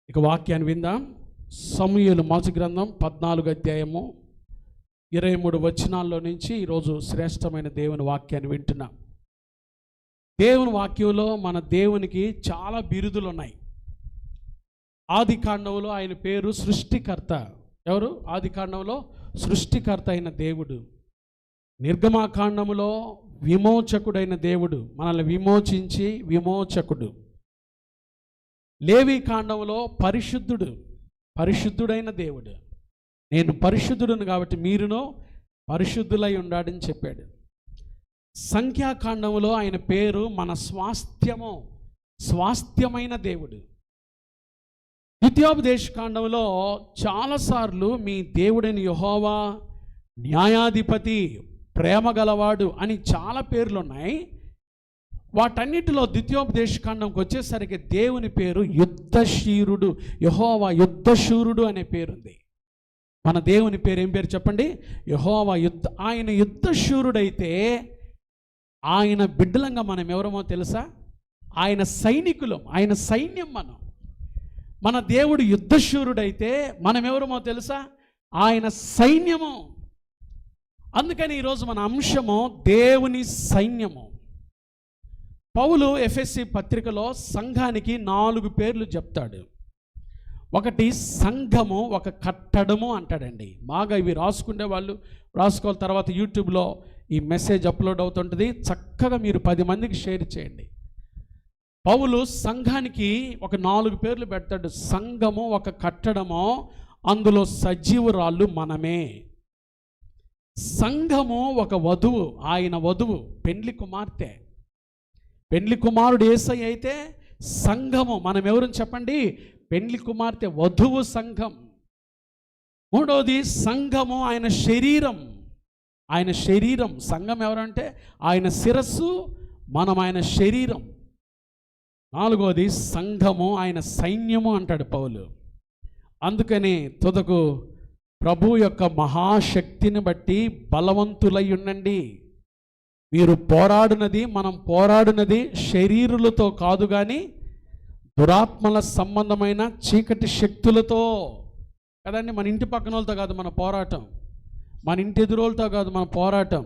ఇక వాక్యాన్ని విందాం. సమూయేలు మొదటి గ్రంథం 14వ అధ్యాయము 23 వచనాల్లో నుంచి ఈరోజు శ్రేష్టమైన దేవుని వాక్యాన్ని వింటున్నాం. దేవుని వాక్యంలో మన దేవునికి చాలా బిరుదులు ఉన్నాయి. ఆది కాండంలో ఆయన పేరు సృష్టికర్త. ఎవరు? ఆది కాండంలో సృష్టికర్త అయిన దేవుడు. నిర్గమాకాండములో విమోచకుడైన దేవుడు, మనల్ని విమోచించి విమోచకుడు. లేవి కాండంలో పరిశుద్ధుడైన దేవుడు. నేను పరిశుద్ధుడును కాబట్టి మీరును పరిశుద్ధులై ఉండాలని చెప్పాడు. సంఖ్యాకాండంలో ఆయన పేరు మన స్వాస్థ్యమైన దేవుడు. ద్వితీయోపదేశ కాండంలో చాలాసార్లు మీ దేవుడైన యెహోవా న్యాయాధిపతి, ప్రేమ గలవాడు అని చాలా పేర్లు ఉన్నాయి. వాటన్నిటిలో ద్వితీయోపదేశ కాండంకి వచ్చేసరికి దేవుని పేరు యుద్ధశూరుడు, యెహోవా యుద్ధశూరుడు అనే పేరుంది. మన దేవుని పేరు ఏం పేరు చెప్పండి? యెహోవా ఆయన యుద్ధశూరుడైతే ఆయన బిడ్డలంగా మనం ఎవరమో తెలుసా? ఆయన సైనికులం, ఆయన సైన్యం మనం. మన దేవుడు యుద్ధశూరుడైతే మనం ఎవరమో తెలుసా? ఆయన సైన్యము. అందుకని ఈరోజు మన అంశము దేవుని సైన్యము. పౌలు ఎఫెసీ పత్రికలో సంఘానికి 4 పేర్లు చెప్తాడు. ఒకటి సంఘము, ఒక కట్టడము అంటాడండి. బాగా ఇవి రాసుకునే వాళ్ళు రాసుకోవాలి. తర్వాత యూట్యూబ్లో ఈ మెసేజ్ అప్లోడ్ అవుతుంటుంది. చక్కగా మీరు 10 మందికి షేర్ చేయండి. పౌలు సంఘానికి ఒక 4 పేర్లు పెడతాడు. సంఘము ఒక కట్టడము, అందులో సజీవురాళ్ళు మనమే. సంఘము ఒక వధువు, ఆయన వధువు పెండ్లి కుమార్తె. పెండ్లి కుమారుడు యేసయ్య అయితే సంఘము మనం ఎవరని చెప్పండి? పెండ్లి కుమార్తె, వధువు సంఘం. మూడోది సంఘము ఆయన శరీరం. ఆయన శరీరం. సంఘం ఎవరంటే ఆయన శిరస్సు, మనం ఆయన శరీరం. నాలుగోది సంఘము ఆయన సైన్యము అంటాడు పౌలు. అందుకని తుదకు ప్రభు యొక్క మహాశక్తిని బట్టి బలవంతులై ఉండండి. మీరు పోరాడునది, మనం పోరాడునది శరీరులతో కాదు కానీ దురాత్మల సంబంధమైన చీకటి శక్తులతో కదండి. మన ఇంటి పక్కన వాళ్ళతో కాదు మన పోరాటం, మన ఇంటి ఎదురోళ్ళతో కాదు మన పోరాటం.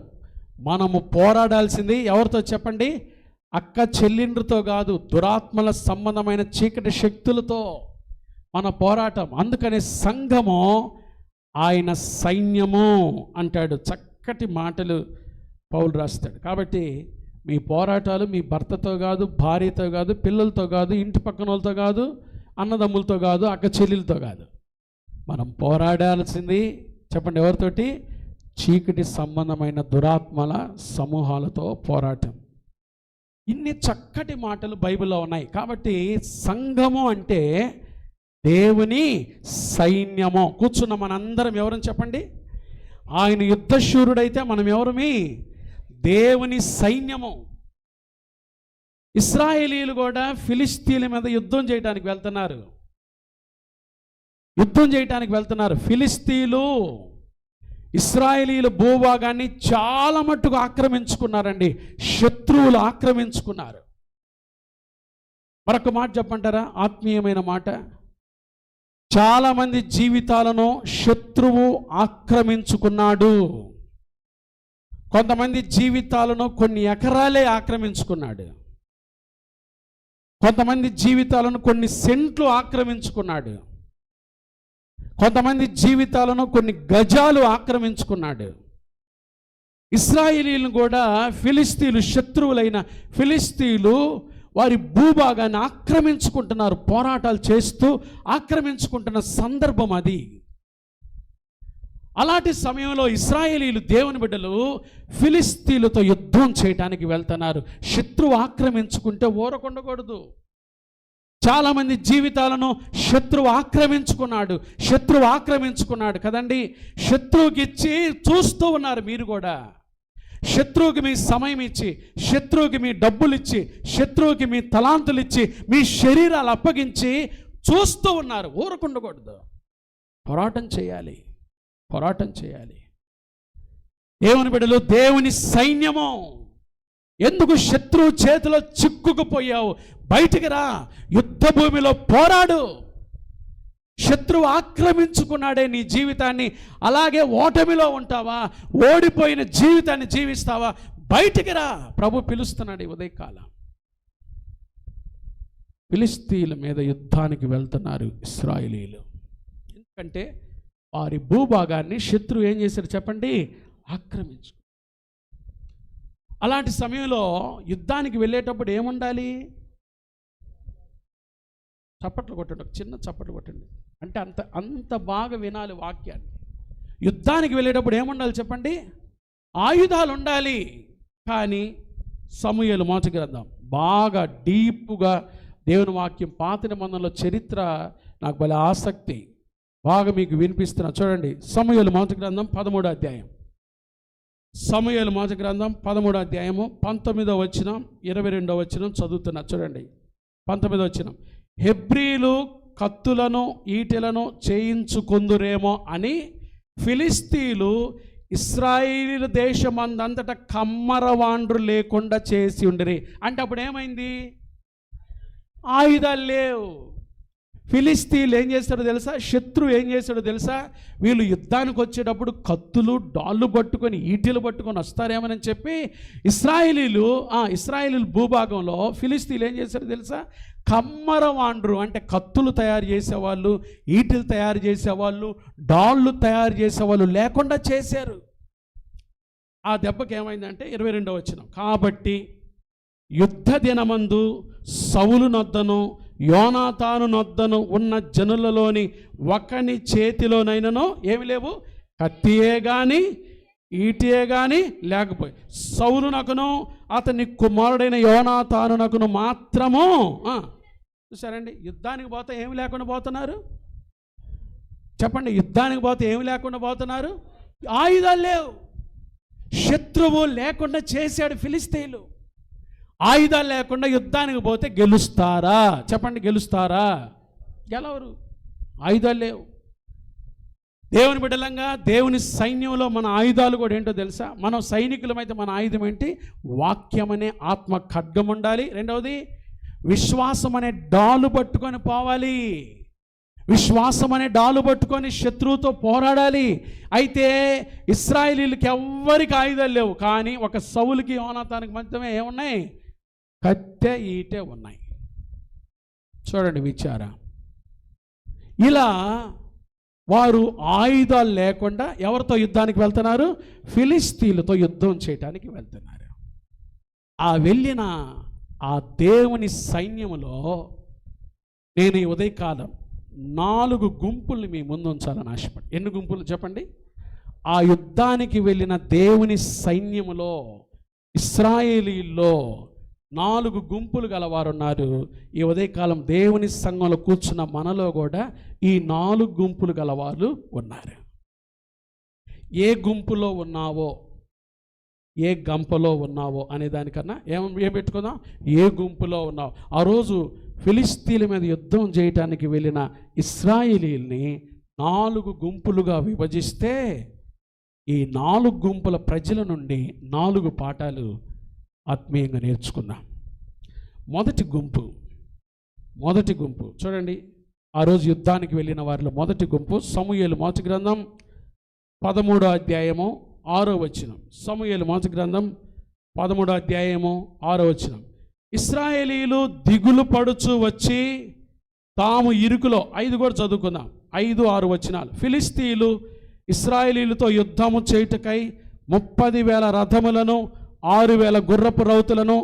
మనము పోరాడాల్సింది ఎవరితో చెప్పండి? అక్క చెల్లిండ్రుతో కాదు, దురాత్మల సంబంధమైన చీకటి శక్తులతో మన పోరాటం. అందుకనే సంఘము ఆయన సైన్యము అంటాడు. చక్కటి మాటలు పౌలు రాస్తాడు. కాబట్టి మీ పోరాటాలు మీ భర్తతో కాదు, భార్యతో కాదు, పిల్లలతో కాదు, ఇంటి పక్కన వాళ్ళతో కాదు, అన్నదమ్ములతో కాదు, అక్క చెల్లెలతో కాదు. మనం పోరాడాల్సింది చెప్పండి ఎవరితోటి? చీకటి సంబంధమైన దురాత్మల సమూహాలతో పోరాటం. ఇన్ని చక్కటి మాటలు బైబిల్లో ఉన్నాయి. కాబట్టి సంఘము అంటే దేవుని సైన్యము. కూర్చున్న మనందరం ఎవరని చెప్పండి? ఆయన యుద్ధశూరుడైతే మనం ఎవరమి? దేవుని సైన్యము. ఇశ్రాయేలీయులు కూడా ఫిలిస్తీన్ల మీద యుద్ధం చేయడానికి వెళ్తున్నారు. ఫిలిస్తీన్లు ఇశ్రాయేలీయుల భూభాగాన్ని చాలా మట్టుకు ఆక్రమించుకున్నారండి. శత్రువులు ఆక్రమించుకున్నారు. మరొక మాట చెప్పంటారా? ఆత్మీయమైన మాట. చాలామంది జీవితాలను శత్రువు ఆక్రమించుకున్నాడు. కొంతమంది జీవితాలను కొన్ని ఎకరాలే ఆక్రమించుకున్నాడు. కొంతమంది జీవితాలను కొన్ని సెంట్లు ఆక్రమించుకున్నాడు. కొంతమంది జీవితాలను కొన్ని గజాలు ఆక్రమించుకున్నాడు. ఇశ్రాయేలీయులను కూడా ఫిలిస్తీన్లు, శత్రువులైన ఫిలిస్తీన్లు వారి భూభాగాన్ని ఆక్రమించుకుంటున్నారు. పోరాటాలు చేస్తూ ఆక్రమించుకుంటున్న సందర్భం అది. అలాంటి సమయంలో ఇశ్రాయేలీయులు, దేవుని బిడ్డలు ఫిలిస్తీన్లతో యుద్ధం చేయడానికి వెళ్తున్నారు. శత్రువు ఆక్రమించుకుంటే ఊరకుండకూడదు. చాలామంది జీవితాలను శత్రువు ఆక్రమించుకున్నాడు కదండి. శత్రువుకి ఇచ్చి చూస్తూ ఉన్నారు. మీరు కూడా శత్రువుకి మీ సమయం ఇచ్చి, శత్రువుకి మీ డబ్బులు ఇచ్చి, శత్రువుకి మీ తలాంతులు ఇచ్చి, మీ శరీరాలు అప్పగించి చూస్తూ ఉన్నారు. ఊరకుండకూడదు. పోరాటం చేయాలి. దేవుని బిడ్డలు, దేవుని సైన్యము. ఎందుకు శత్రువు చేతిలో చిక్కుకుపోయావు? బయటికి రా, యుద్ధ భూమిలో పోరాడు. శత్రువు ఆక్రమించుకున్నాడే నీ జీవితాన్ని, అలాగే ఓటమిలో ఉంటావా, ఓడిపోయిన జీవితాన్ని జీవిస్తావా? బయటికి రా, ప్రభు పిలుస్తున్నాడు ఈ ఉదయకాలం. ఫిలిష్తీయుల మీద యుద్ధానికి వెళ్తున్నారు ఇశ్రాయేలీయులు. ఎందుకంటే వారి భూభాగాన్ని శత్రువు ఏం చేశాడు చెప్పండి? ఆక్రమించు. అలాంటి సమయంలో యుద్ధానికి వెళ్ళేటప్పుడు ఏముండాలి? చప్పట్లు కొట్టండి, ఒక చిన్న చప్పట్లు కొట్టండి. అంటే అంత బాగా వినాలి వాక్యాన్ని. యుద్ధానికి వెళ్ళేటప్పుడు ఏముండాలి చెప్పండి? ఆయుధాలు ఉండాలి. కానీ సమూయేలు మొదటి గ్రంథం బాగా డీప్గా దేవుని వాక్యం, పాత నిబంధనలో చరిత్ర నాకు భలే ఆసక్తి, బాగా మీకు వినిపిస్తున్నా. చూడండి, సమూయేలు మొదటి గ్రంథం 13వ అధ్యాయం. సమూయేలు మొదటి గ్రంథం 13వ అధ్యాయము 19వ వచనం 22వ వచనం చదువుతున్నా. చూడండి, 19వ వచనం. హెబ్రీలు కత్తులను ఈటెలను చేయించుకొందురేమో అని ఫిలిష్తీయులు ఇశ్రాయేలు దేశమందంతటా కమ్మరవాండ్రు లేకుండా చేసి ఉండిరి. అంటే అప్పుడు ఏమైంది? ఆయుధాలు లేవు. ఫిలిష్తీయులు ఏం చేస్తాడో తెలుసా? శత్రువు ఏం చేస్తాడో తెలుసా? వీళ్ళు యుద్ధానికి వచ్చేటప్పుడు కత్తులు డాళ్ళు పట్టుకొని ఈటెలు పట్టుకొని వస్తారేమని చెప్పి ఇశ్రాయేలీలు భూభాగంలో ఫిలిష్తీయులు ఏం చేస్తారో తెలుసా? కమ్మరవాండ్రు అంటే కత్తులు తయారు చేసేవాళ్ళు, ఈటెలు తయారు చేసేవాళ్ళు, డాళ్ళు తయారు చేసేవాళ్ళు లేకుండా చేశారు. ఆ దెబ్బకి ఏమైందంటే 22వ వచనం. కాబట్టి యుద్ధ దినమందు సౌలు నొద్దను యోనాతాను నొద్దను ఉన్న జనులలోని ఒకని చేతిలోనైనను ఏమి లేవు, కత్తియే కానీ ఈటియే కానీ లేకపోయి సౌలునకును అతని కుమారుడైన యోనాతానునకును మాత్రము. చూసారండి, యుద్ధానికి పోతే ఏమి లేకుండా పోతున్నారు చెప్పండి? యుద్ధానికి పోతే ఏమి లేకుండా పోతున్నారు? ఆయుధాలు లేవు. శత్రువు లేకుండా చేశాడు ఫిలిష్తీయులు. ఆయుధాలు లేకుండా యుద్ధానికి పోతే గెలుస్తారా చెప్పండి? గెలుస్తారా? గెలవరు. ఆయుధాలు లేవు. దేవుని బిడ్డలంగా దేవుని సైన్యంలో మన ఆయుధాలు కూడా ఏంటో తెలుసా? మనం సైనికులమైతే మన ఆయుధం ఏంటి? వాక్యం అనే ఆత్మ ఖడ్గం ఉండాలి. రెండవది విశ్వాసం అనే డాలు పట్టుకొని పోవాలి. విశ్వాసం అనే డాలు పట్టుకొని శత్రువుతో పోరాడాలి. అయితే ఇశ్రాయేలీయులకి ఎవ్వరికి ఆయుధాలు లేవు, కానీ ఒక సౌలుకి యోనాతానికి మాత్రమే ఏమున్నాయి? కత్తె ఈటె ఉన్నాయి. చూడండి విచారం. ఇలా వారు ఆయుధాలు లేకుండా ఎవరితో యుద్ధానికి వెళ్తున్నారు? ఫిలిష్తీయులతో యుద్ధం చేయడానికి వెళ్తున్నారు. ఆ వెళ్ళిన ఆ దేవుని సైన్యములో నేను ఈ ఉదయకాలం 4 గుంపుల్ని మీ ముందు ఉంచాలని ఆశపడి. ఎన్ని గుంపులు చెప్పండి? ఆ యుద్ధానికి వెళ్ళిన దేవుని సైన్యములో ఇశ్రాయేలీల్లో 4 గుంపులు గలవారు ఉన్నారు. ఈ ఉదయకాలం దేవుని సంఘంలో కూర్చున్న మనలో కూడా ఈ 4 గుంపులు గలవారు ఉన్నారు. ఏ గుంపులో ఉన్నావో, ఏ గంపలో ఉన్నావో అనే దానికన్నా ఏం పెట్టుకుందాం? ఏ గుంపులో ఉన్నావు. ఆ రోజు ఫిలిష్తీయుల మీద యుద్ధం చేయటానికి వెళ్ళిన ఇశ్రాయేలీయుల్ని 4 గుంపులుగా విభజిస్తే ఈ 4 గుంపుల ప్రజల నుండి 4 పాఠాలు ఆత్మీయంగా నేర్చుకున్నాం. మొదటి గుంపు చూడండి, ఆ రోజు యుద్ధానికి వెళ్ళిన వారిలో మొదటి గుంపు సమూయేలు మొదటి గ్రంథం 13వ అధ్యాయము 6వ వచనం. సమూయేలు మొదటి గ్రంథం 13వ అధ్యాయము 6వ వచనం. ఇశ్రాయేలీయులు దిగులు పడుచు వచ్చి తాము ఇరుకులో 5 కూడా చదువుకుందాం, 5, 6 వచనాలు. ఫిలిష్తీయులు ఇశ్రాయేలీయులతో యుద్ధము చేయుటకై 30,000 రథములను 6,000 గుర్రపు రౌతులను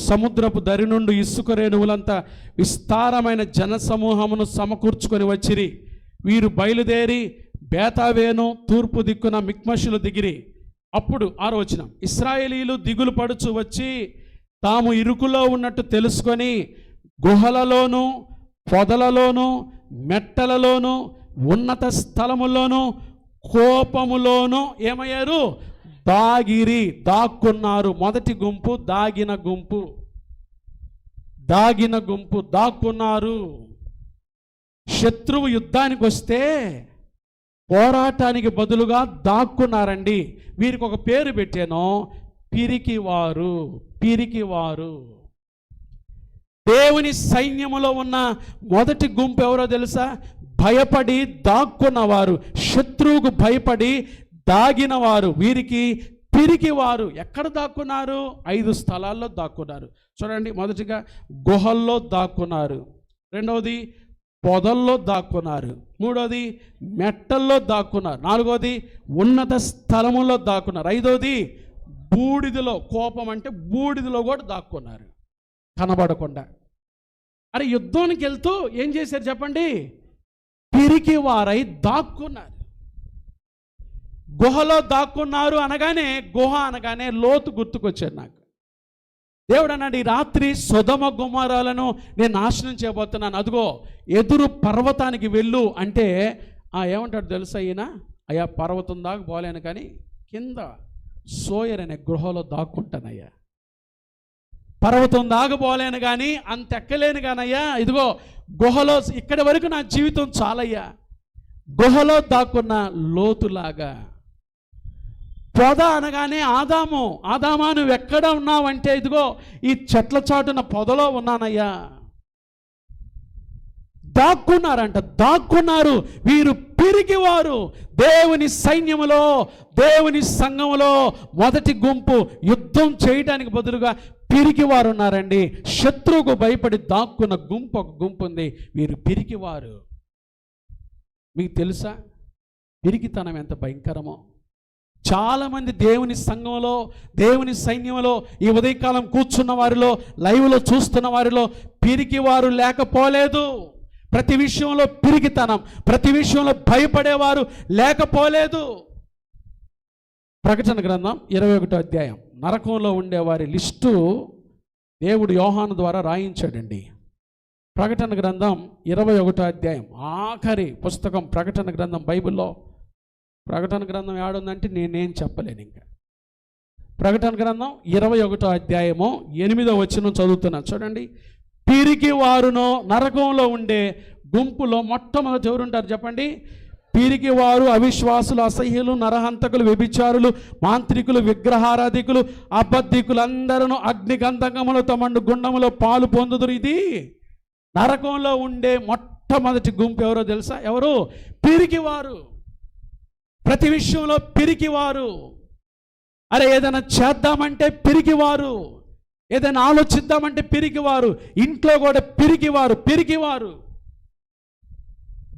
సముద్రపు దరి నుండి ఇసుక రేణువులంతా విస్తారమైన జనసమూహమును సమకూర్చుకొని వచ్చిరి. వీరు బయలుదేరి బేతావేను తూర్పు దిక్కున మిక్మషులు దిగిరి. అప్పుడు 6వ వచనం. ఇశ్రాయేలీయులు దిగులు పడుచు వచ్చి తాము ఇరుకులో ఉన్నట్టు తెలుసుకొని గుహలలోను పొదలలోను మెట్టలలోను ఉన్నత స్థలములోను కోపములోను ఏమయ్యారు? దాక్కున్నారు. మొదటి గుంపు దాగిన గుంపు దాక్కున్నారు. శత్రువు యుద్ధానికి వస్తే పోరాటానికి బదులుగా దాక్కున్నారండి. వీరికి ఒక పేరు పెట్టాను, పిరికివారు. దేవుని సైన్యములో ఉన్న మొదటి గుంపు ఎవరో తెలుసా? భయపడి దాక్కున్నవారు, శత్రువుకు భయపడి దాగినవారు, వీరికి పిరికివారు. ఎక్కడ దాక్కున్నారు? 5 స్థలాల్లో దాక్కున్నారు. చూడండి, మొదటిగా గుహల్లో దాక్కున్నారు, రెండవది పొదల్లో దాక్కున్నారు, మూడవది మెట్టల్లో దాక్కున్నారు, నాలుగవది ఉన్నత స్థలముల్లో దాక్కున్నారు, ఐదవది బూడిదలో, కోపం అంటే బూడిదలో కూడా దాక్కున్నారు కనబడకుండా. అరే యుద్ధానికి వెళ్తూ ఏం చేశారు చెప్పండి? పిరికి వారై దాక్కున్నారు. గుహలో దాక్కున్నారు అనగానే, గుహ అనగానే లోతు గుర్తుకొచ్చాడు నాకు. దేవుడు అన్నాడు, ఈ రాత్రి సొదొమ గొమొర్రాలను నేను నాశనం చేయబోతున్నాను, అదిగో ఎదురు పర్వతానికి వెళ్ళు అంటే ఏమంటాడు తెలుసా ఈయన? అయ్యా పర్వతం దాకా పోలేను కానీ కింద సోయర్ అనే గృహలో దాక్కుంటానయ్యా. పర్వతం దాకా పోలేను కానీ అంత ఎక్కలేను కానయ్యా, ఇదిగో గుహలో ఇక్కడి వరకు నా జీవితం చాలయ్యా. గుహలో దాక్కున్న లోతులాగా. పొద అనగానే ఆదామా నువ్వు ఎక్కడ ఉన్నావంటే, ఇదిగో ఈ చెట్ల చాటున పొదలో ఉన్నానయ్యా. దాక్కున్నారంట, దాక్కున్నారు. వీరు పిరికివారు. దేవుని సైన్యములో, దేవుని సంఘములో మొదటి గుంపు యుద్ధం చేయడానికి బదులుగా పిరికివారు ఉన్నారండి. శత్రువుకు భయపడి దాక్కున్న గుంపు ఒక గుంపు ఉంది. వీరు పిరికివారు. మీకు తెలుసా పిరికితనం ఎంత భయంకరమో? చాలామంది దేవుని సంఘంలో, దేవుని సైన్యంలో, ఈ ఉదయకాలం కూర్చున్న వారిలో, లైవ్లో చూస్తున్న వారిలో పిరికివారు లేకపోలేదు. ప్రతి విషయంలో పిరికితనం, ప్రతి విషయంలో భయపడేవారు లేకపోలేదు. ప్రకటన గ్రంథం 21వ అధ్యాయం, నరకంలో ఉండేవారి లిస్టు దేవుడు యోహాను ద్వారా రాయించాడండి. ప్రకటన గ్రంథం 21వ అధ్యాయం, ఆఖరి పుస్తకం ప్రకటన గ్రంథం బైబిల్లో. ప్రకటన గ్రంథం ఏడుందంటే నేనేం చెప్పలేను ఇంకా. ప్రకటన గ్రంథం 21వ అధ్యాయము 8వ వచనం చదువుతున్నా చూడండి. పిరికి వారును నరకంలో ఉండే గుంపులో మొట్టమొదటి ఎవరుంటారు చెప్పండి? పిరికి వారు, అవిశ్వాసులు, అసహ్యులు, నరహంతకులు, వ్యభిచారులు, మాంత్రికులు, విగ్రహారాధికులు, అబద్ధికులు అందరూ అగ్నిగంధకములతో మండు గుండములో పాలు పొందుదురు. ఇది నరకంలో ఉండే మొట్టమొదటి గుంపు ఎవరో తెలుసా? ఎవరు? పిరికివారు. ప్రతి విషయంలో పిరికివారు. అరే ఏదైనా చేద్దామంటే పిరికివారు, ఏదైనా ఆలోచిద్దామంటే పిరికివారు, ఇంట్లో కూడా పిరికివారు.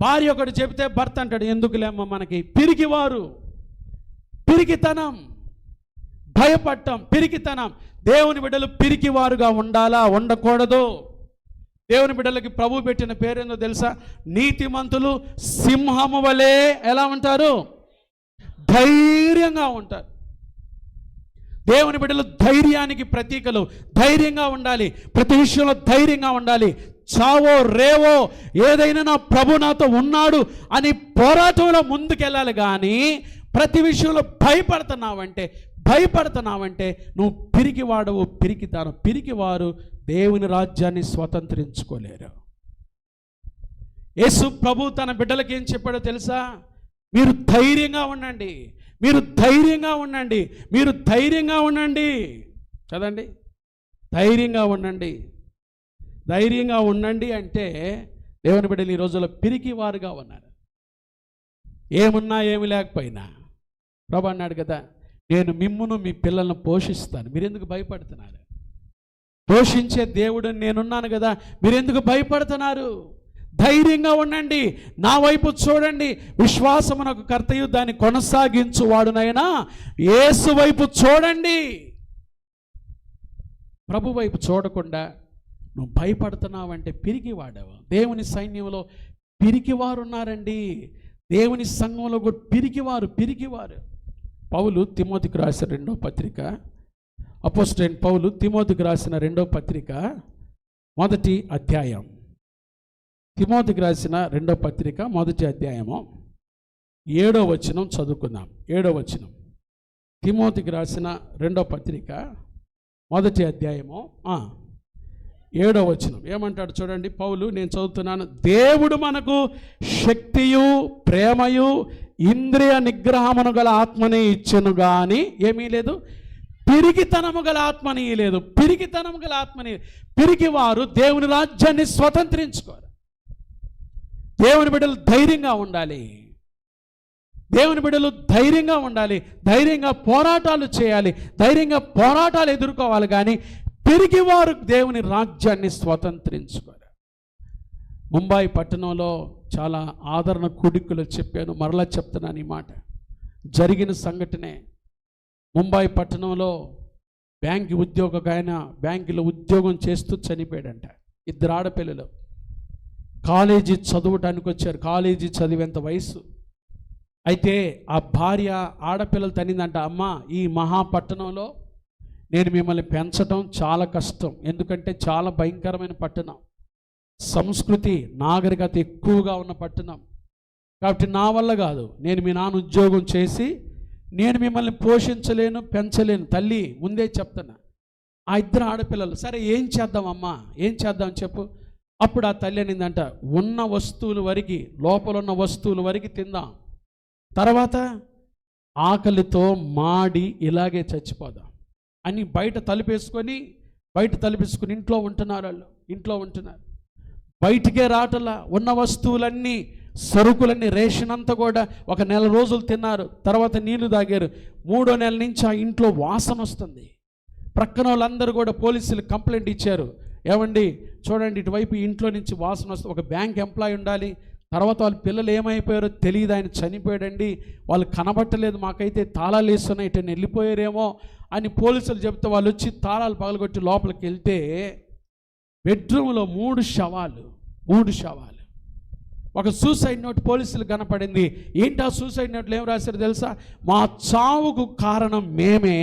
భార్య ఒకటి చెబితే భర్త అంటాడు ఎందుకులేమ్మా మనకి. పిరికివారు. పిరికితనం, భయపడటం పిరికితనం. దేవుని బిడ్డలు పిరికివారుగా ఉండాలా? ఉండకూడదు. దేవుని బిడ్డలకి ప్రభు పెట్టిన పేరేందో తెలుసా? నీతిమంతులు సింహము వలె ఎలా ఉంటారు? ధైర్యంగా ఉంటారు. దేవుని బిడ్డలు ధైర్యానికి ప్రతీకలు. ధైర్యంగా ఉండాలి, ప్రతి విషయంలో ధైర్యంగా ఉండాలి. చావో రేవో ఏదైనా నా ప్రభు నాతో ఉన్నాడు అని పోరాటంలో ముందుకెళ్ళాలి. కానీ ప్రతి విషయంలో భయపడుతున్నావంటే నువ్వు పిరికివాడవు, పిరికితాను. పిరికివారు దేవుని రాజ్యాన్ని స్వతంత్రించుకోలేరు. యేసు ప్రభు తన బిడ్డలకి ఏం చెప్పాడో తెలుసా? మీరు ధైర్యంగా ఉండండి, మీరు ధైర్యంగా ఉండండి, మీరు ధైర్యంగా ఉండండి. కదండి, ధైర్యంగా ఉండండి. ధైర్యంగా ఉండండి అంటే దేవుని బిడ్డలు ఈ రోజుల్లో పిరికి వారుగా ఉన్నారు. ఏమున్నా ఏమి లేకపోయినా ప్రభు అన్నాడు కదా, నేను మిమ్మును మీ పిల్లలను పోషిస్తాను, మీరెందుకు భయపడుతున్నారు? పోషించే దేవుడు నేనున్నాను కదా, మీరెందుకు భయపడుతున్నారు? ధైర్యంగా ఉండండి, నా వైపు చూడండి. విశ్వాసమునకు కర్తయు దాన్ని కొనసాగించువాడునైనా యేసు వైపు చూడండి. ప్రభు వైపు చూడకుండా నువ్వు భయపడుతున్నావంటే పిరికివాడవు. దేవుని సైన్యంలో పిరికివారు ఉన్నారండి. దేవుని సంఘంలో కూడా పిరికివారు. పౌలు తిమోతికి రాసిన 2వ పత్రిక, అపోస్తలుడైన పౌలు తిమోతికి రాసిన 2వ పత్రిక 1వ అధ్యాయం. తిమోతికి రాసిన 2వ పత్రిక 1వ అధ్యాయము 7వ వచనం చదువుకుందాం. 7వ వచనం, తిమోతికి రాసిన 2వ పత్రిక 1వ అధ్యాయము 7వ వచనం ఏమంటాడు చూడండి. పౌలు, నేను చదువుతున్నాను. దేవుడు మనకు శక్తియు ప్రేమయు ఇంద్రియ నిగ్రహమును గల ఆత్మని ఇచ్చెను గాని ఏమీ లేదు, పిరికితనము గల ఆత్మని లేదు. పిరికితనము గల ఆత్మని. పిరికివారు దేవుని రాజ్యాన్ని స్వతంత్రించుకోరు. దేవుని బిడ్డలు ధైర్యంగా ఉండాలి. దేవుని బిడ్డలు ధైర్యంగా ఉండాలి. ధైర్యంగా పోరాటాలు చేయాలి. ధైర్యంగా పోరాటాలు ఎదుర్కోవాలి. కానీ పెరిగివారు దేవుని రాజ్యాన్ని స్వతంత్రించుకోరు. ముంబై పట్టణంలో చాలా ఆదరణ కూడికలు చెప్పాను, మరలా చెప్తున్నాను ఈ మాట. జరిగిన సంఘటనే. ముంబై పట్టణంలో బ్యాంక్ ఉద్యోగమైన బ్యాంకులో ఉద్యోగం చేస్తూ చనిపోయాడంట. 2 ఆడపిల్లలు కాలేజీ చదవటానికి వచ్చారు. కాలేజీ చదివేంత వయసు. అయితే ఆ భార్య ఆడపిల్లలు తనిందంట, అమ్మ ఈ మహాపట్టణంలో నేను మిమ్మల్ని పెంచడం చాలా కష్టం. ఎందుకంటే చాలా భయంకరమైన పట్టణం, సంస్కృతి నాగరికత ఎక్కువగా ఉన్న పట్టణం. కాబట్టి నా వల్ల కాదు, నేను మీ నాన్న ఉద్యోగం చేసి నేను మిమ్మల్ని పోషించలేను, పెంచలేను. తల్లి ముందే చెప్తున్నా. ఆ 2 ఆడపిల్లలు, సరే ఏం చేద్దామమ్మా, ఏం చేద్దాం చెప్పు. అప్పుడు ఆ తల్లి అనిందంట, ఉన్న వస్తువుల వరకు, లోపల ఉన్న వస్తువుల వరకు తిందాం, తర్వాత ఆకలితో మాడి ఇలాగే చచ్చిపోదాం అని బయట తలుపేసుకొని ఇంట్లో ఉంటున్నారు. వాళ్ళు ఇంట్లో ఉంటున్నారు, బయటికే రాటలా. ఉన్న వస్తువులన్నీ, సరుకులన్నీ, రేషన్ అంతా కూడా 1 నెల రోజులు తిన్నారు. తర్వాత నీళ్లు తాగారు. 3వ నెల నుంచి ఆ ఇంట్లో వాసన వస్తుంది. ప్రక్కన వాళ్ళందరూ కూడా పోలీసులు కంప్లైంట్ ఇచ్చారు. ఏమండి చూడండి, ఇటువైపు ఇంట్లో నుంచి వాసన వస్తుంది. ఒక బ్యాంక్ ఎంప్లాయీ ఉండాలి. తర్వాత వాళ్ళ పిల్లలు ఏమైపోయారో తెలియదు, ఆయన చనిపోయాడండి, వాళ్ళు కనబట్టలేదు, మాకైతే తాళాలు వేస్తున్నాయి, ఇటు వెళ్ళిపోయారేమో అని పోలీసులు చెప్తే వాళ్ళు వచ్చి తాళాలు పగలగొట్టి లోపలికి వెళ్తే బెడ్రూమ్లో 3 శవాలు. ఒక సూసైడ్ నోట్ పోలీసులు కనపడింది. ఏంటి ఆ సూసైడ్ నోట్లు ఏం రాశారు తెలుసా? మా చావుకు కారణం మేమే,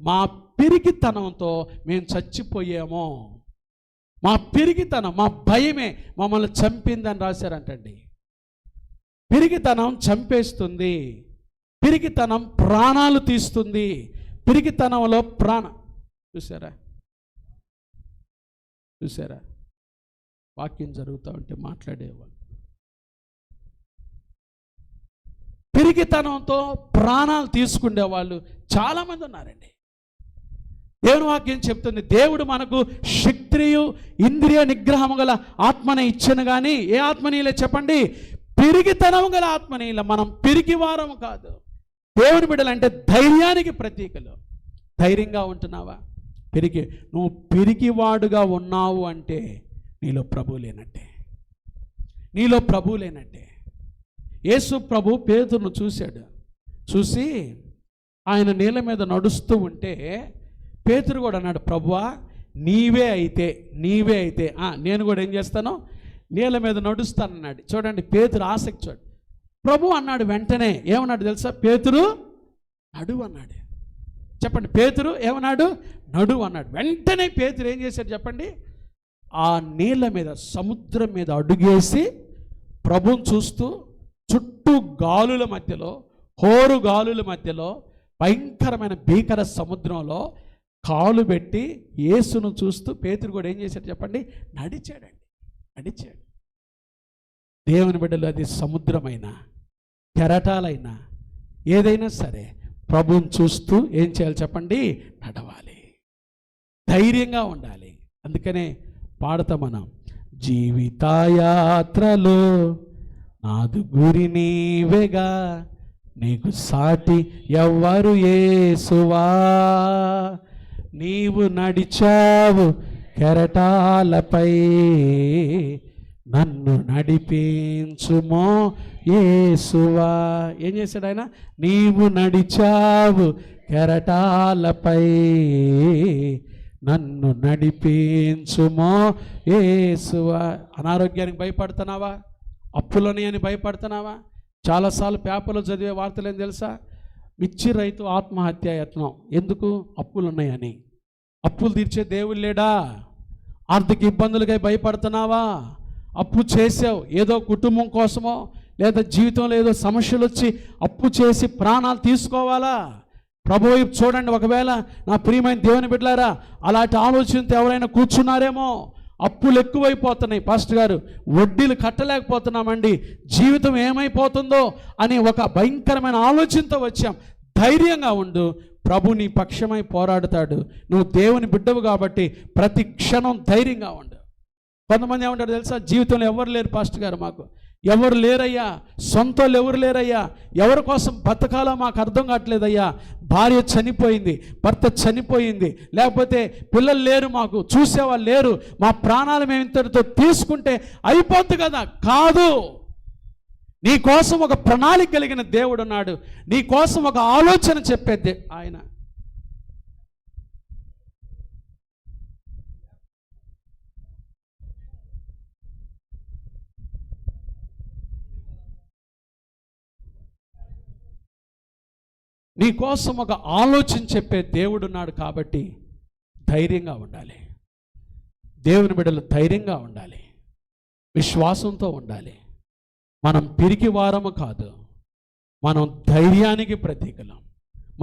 మా పిరికితనంతో మేము చచ్చిపోయామో, మా పిరికితనం, మా భయమే మమ్మల్ని చంపిందని రాశారంటండి. పిరికితనం చంపేస్తుంది, పిరికితనం ప్రాణాలు తీస్తుంది, పిరికితనంలో చూసారా వాక్యం జరుగుతూ ఉంటే మాట్లాడేవాళ్ళు. పిరికితనంతో ప్రాణాలు తీసుకునేవాళ్ళు చాలామంది ఉన్నారండి. దేవుని వాక్యం చెప్తుంది, దేవుడు మనకు శక్తియు ఇంద్రియ నిగ్రహము గల ఆత్మని ఇచ్చను. కానీ ఏ ఆత్మనీలే చెప్పండి? పిరికితనం గల ఆత్మనీల. మనం పిరికివారము కాదు. దేవుని బిడ్డలంటే ధైర్యానికి ప్రతీకలు. ధైర్యంగా ఉంటున్నావా? నువ్వు పిరికివాడుగా ఉన్నావు అంటే నీలో ప్రభు లేనట్టే. యేసు ప్రభు పేతురును చూశాడు. చూసి ఆయన నీళ్ళ మీద నడుస్తూ ఉంటే పేతురు కూడా అన్నాడు, ప్రభువా నీవే అయితే నేను కూడా ఏం చేస్తాను, నీళ్ళ మీద నడుస్తానన్నాడు. చూడండి పేతురు ఆసక్తి చూడు. ప్రభు అన్నాడు, వెంటనే ఏమన్నాడు తెలుసా? పేతురు నడువు అన్నాడు. చెప్పండి, పేతురు ఏమన్నాడు? నడువు అన్నాడు. వెంటనే పేతురు ఏం చేశాడు చెప్పండి? ఆ నీళ్ళ మీద, సముద్రం మీద అడుగేసి ప్రభుని చూస్తూ చుట్టూ గాలుల మధ్యలో, హోరు గాలుల మధ్యలో, భయంకరమైన భీకర సముద్రంలో కాలు పెట్టి యేసును చూస్తూ పేతురు కూడా ఏం చేశాడు చెప్పండి? నడిచాడు. దేవుని బిడ్డలు, అది సముద్రమైనా కెరటాలైనా ఏదైనా సరే ప్రభువుని చూస్తూ ఏం చేయాలి చెప్పండి? నడవాలి, ధైర్యంగా ఉండాలి. అందుకనే పాడతాం మనం, జీవితయాత్రలో నాదు గురి నీవేగా, నీకు సాటి ఎవ్వరు యేసువా, నీవు నడిచావు కెరటాలపై, నన్ను నడిపించుమో యేసువా. ఏం చేశాడు ఆయన? నీవు నడిచావు కెరటాలపై, నన్ను నడిపించుమో యేసువా. అనారోగ్యానికి భయపడుతున్నావా? అప్పులని అని భయపడుతున్నావా? చాలాసార్లు పేపర్లో చదివే వార్తలు ఏం తెలుసా? మిర్చి రైతు ఆత్మహత్య యత్నం. ఎందుకు? అప్పులు ఉన్నాయని. అప్పులు తీర్చే దేవుడు లేడా? ఆర్థిక ఇబ్బందులకై భయపడుతున్నావా? అప్పు చేసావు, ఏదో కుటుంబం కోసమో లేదా జీవితంలో ఏదో సమస్యలు వచ్చి అప్పు చేసి ప్రాణాలు తీసుకోవాలా? ప్రభు వైపు చూడండి. ఒకవేళ నా ప్రియమైన దేవుని బిడ్డలారా అలాంటి ఆలోచనతో ఎవరైనా కూర్చున్నారేమో. అప్పులు ఎక్కువైపోతున్నాయి పాస్టర్ గారు, వడ్డీలు కట్టలేకపోతున్నామండి, జీవితం ఏమైపోతుందో అని ఒక భయంకరమైన ఆలోచనతో వచ్చాం. ధైర్యంగా ఉండు, ప్రభు నీ పక్షమై పోరాడుతాడు. నువ్వు దేవుని బిడ్డవు కాబట్టి ప్రతి క్షణం ధైర్యంగా ఉండు. కొంతమంది ఏమంటారు తెలుసా? జీవితంలో ఎవరు లేరు పాస్టర్ గారు, మాకు ఎవరు లేరయ్యా, సొంతోళ్ళు ఎవరు లేరయ్యా, ఎవరి కోసం బతకాలో మాకు అర్థం కావట్లేదయ్యా, భార్య చనిపోయింది, భర్త చనిపోయింది, లేకపోతే పిల్లలు లేరు, మాకు చూసేవాళ్ళు లేరు, మా ప్రాణాలు మేము ఇంతటితో తీసుకుంటే అయిపోద్ది కదా. కాదు, నీ కోసం ఒక ప్రణాళిక కలిగిన దేవుడు ఉన్నాడు, నీ కోసం ఒక ఆలోచన చెప్పేది ఆయన. నీ కోసం ఒక ఆలోచన చెప్పే దేవుడు ఉన్నాడు. కాబట్టి ధైర్యంగా ఉండాలి. దేవుని బిడ్డలు ధైర్యంగా ఉండాలి, విశ్వాసంతో ఉండాలి. మనం పిరికి వారము కాదు, మనం ధైర్యానికి ప్రతీకలం,